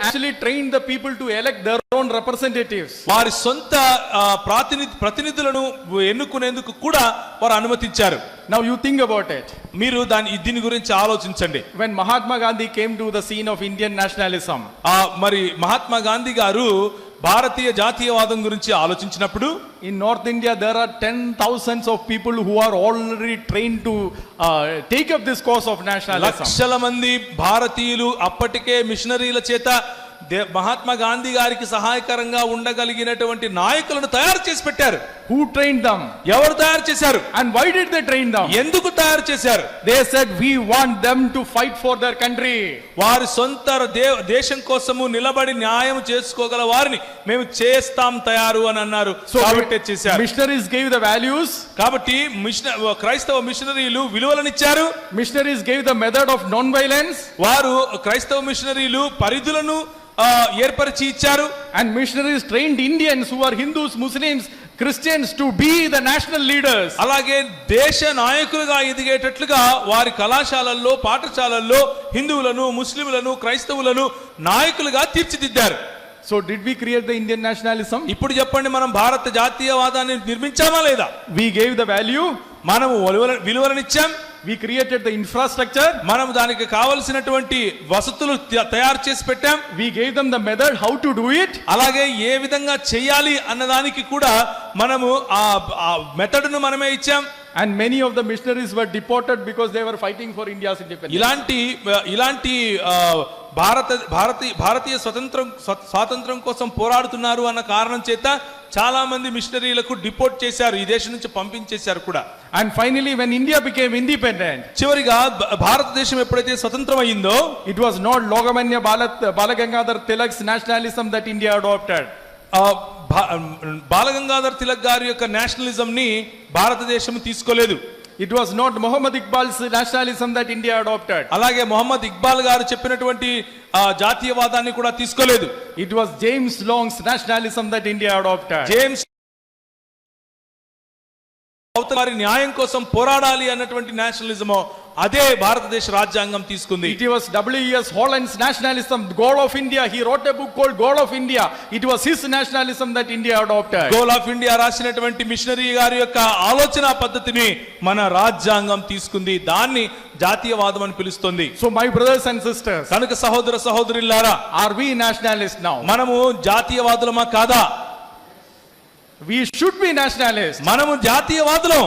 actually trained the people to elect their own representatives. వారి సొంత ప్రతినిధులను ఎన్నుకునేందుకు కూడా వారు అనుమతించారు. Now you think about it. మీరు దీని గురించి ఆలోచించండి. When Mahatma Gandhi came to the scene of Indian nationalism, మరి మహాత్మా గాంధీ గారు భారతీయ జాతీయవాదం గురించి ఆలోచించినప్పుడు, in North India there are 10,000s of people who are already trained to take up this cause of nationalism. లక్షల మంది భారతీయులు అప్పటికే మిషనరీల చేత మహాత్మా గాంధీ గారికి సహాయకరంగా ఉండగలిగినటువంటి నాయకులను తయారు చేసి పెట్టారు. Who trained them? ఎవరు తయారు చేశారు? And why did they train them? ఎందుకు తయారు చేశారు? They said we want them to fight for their country. వారి సొంత దేశం కోసము నిలబడి న్యాయం చేసుకోగల వారిని మేము చేస్తాం తయారు అని అన్నారు. కాబట్టి చేశారు. Missionaries gave the values. కాబట్టి క్రైస్తవ మిషనరీలు విలువలనిచ్చారు. Missionaries gave the method of non-violence. వారు క్రైస్తవ మిషనరీలు పరిధులను ఏర్పరిచి ఇచ్చారు. And missionaries trained Indians who are Hindus, Muslims, Christians to be the national leaders. అలాగే దేశ నాయకులుగా ఎదిగేటట్లుగా వారి కళాశాలల్లో పాఠశాలల్లో హిందువులను, ముస్లింలను, క్రైస్తవులను నాయకులుగా తీర్చిదిద్దారు. So did we create the Indian nationalism? ఇప్పుడు చెప్పండి, మనం భారత జాతీయవాదాన్ని నిర్మించామా లేదా? We gave the value. మనము విలువలనిచ్చాం. we created the infrastructure, మనం దానికి కావలసినటువంటి వసతులు తయారు చేసి పెట్టాం. we gave them the method how to do it, అలాగే ఏ విధంగా చేయాలి అన్నదానికి కూడా మనము ఆ మెథడ్ ను మనమే ఇచ్చాం. and many of the missionaries were deported because they were fighting for India's independence. ఇలాంటి భారతీయ స్వాతంత్రం కోసం పోరాడుతున్నారు అన్న కారణం చేత చాలా మంది మిషనరీలకు డిపోర్ట్ చేశారు, ఈ దేశం నుంచి పంపించేశారు కూడా. And finally when India became independent, చివరిగా భారతదేశం ఎప్పుడైతే స్వతంత్రం అయిందో, it was not Lokamanya Balagangadhar Tilak's nationalism that India adopted. Balgangadhar Tilak గారి యొక్క నేషనలిజం ని భారతదేశం తీసుకోలేదు. It was not Muhammad Iqbal's nationalism that India adopted. అలాగే మొహమ్మద్ ఇక్బాల్ గారు చెప్పినటువంటి జాతీయవాదాన్ని కూడా తీసుకోలేదు. It was James Long's nationalism that India adopted. James వారి న్యాయం కోసం పోరాడాలి అన్నటువంటి నేషనలిజమో అదే భారతదేశ రాజ్యాంగం తీసుకుంది. It was W.E.S. Holland's nationalism, Goal of India. He wrote a book called Goal of India. It was his nationalism that India adopted. Goal of India రాసినటువంటి మిషనరీ గారి యొక్క ఆలోచన పద్ధతిని మన రాజ్యాంగం తీసుకుంది, దాన్ని జాతీయవాదం అని పిలుస్తుంది. So my brothers and sisters, కనుక సహోదర సహోదరులారా, are we nationalists now? మనము జాతీయవాదులమా కాదా? We should be nationalists. మనము జాతీయవాదులం.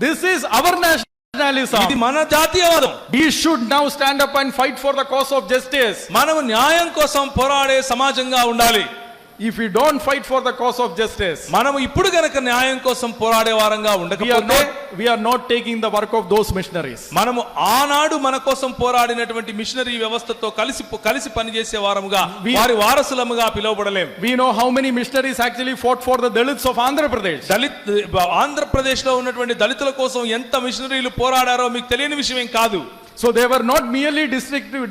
This is our ఇది nationalism. మన జాతీయవాదం. We should now stand up and fight for the cause of justice. మనము న్యాయం కోసం పోరాడే సమాజంగా ఉండాలి. If we don't fight for the cause of justice, మనము ఇప్పుడు గనక న్యాయం కోసం పోరాడే వారంగా ఉండకపోతే we are not taking the work of those missionaries. మనము ఆనాడు మన కోసం పోరాడినటువంటి మిషనరీ వ్యవస్థతో కలిసి పనిచేసే వారముగా, వారి వారసులముగా పిలువబడలేం. We know how many missionaries actually fought for the Dalits of Andhra Pradesh. Andhra Pradesh లో ఉన్నటువంటి దళితుల కోసం ఎంత మిషనరీలు పోరాడారో మీకు తెలియని విషయం ఏం కాదు. So they were not merely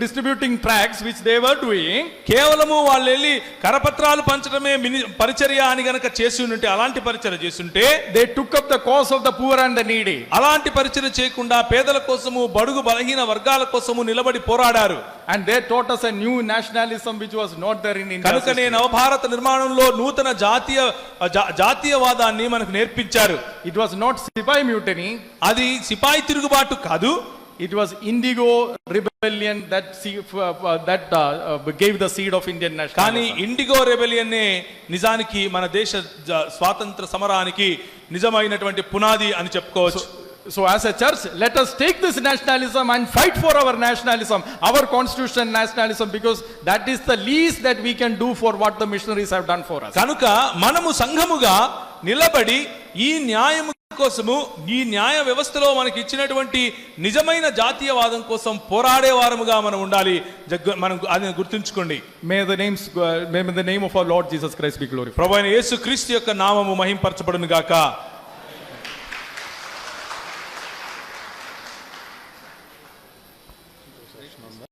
distributing tracts, which they were doing. కేవలము వాళ్ళు వెళ్ళి కరపత్రాలు పంచడమే పరిచర్య అని గనక చేసి ఉంటే, అలాంటి పరిచర్య చేస్తుంటే, They took up the cause of the poor and the needy. అలాంటి పరిచర్య చేయకుండా పేదల కోసము, బడుగు బలహీన వర్గాల కోసము నిలబడి పోరాడారు. And they taught us a new nationalism which was not there in India. కనుకనే నవభారత నిర్మాణంలో నూతన జాతీయవాదాన్ని మనకు నేర్పించారు. It was not Sipai mutiny. అది సిపాయి తిరుగుబాటు కాదు. It was Indigo rebellion that gave the seed of Indian కానీ nationalism. ఇండిగో రెబెలియన్ నిజానికి మన దేశ స్వాతంత్ర సమరానికి నిజమైనటువంటి పునాది అని చెప్పుకోవచ్చు. So as a church, let us take this nationalism and fight for our nationalism, our constitution nationalism, because that is the least that we can do for what the missionaries have done for us. కనుక మనము సంఘముగా నిలబడి ఈ న్యాయము కోసము, ఈ న్యాయ వ్యవస్థలో మనకి ఇచ్చినటువంటి నిజమైన జాతీయవాదం కోసం పోరాడే వారముగా మనం ఉండాలి. మనం అది గుర్తుంచుకోండి. May the name of our Lord Jesus Christ be glorified. ప్రభువైన యేసుక్రీస్తు యొక్క నామము మహింపరచబడును గాక.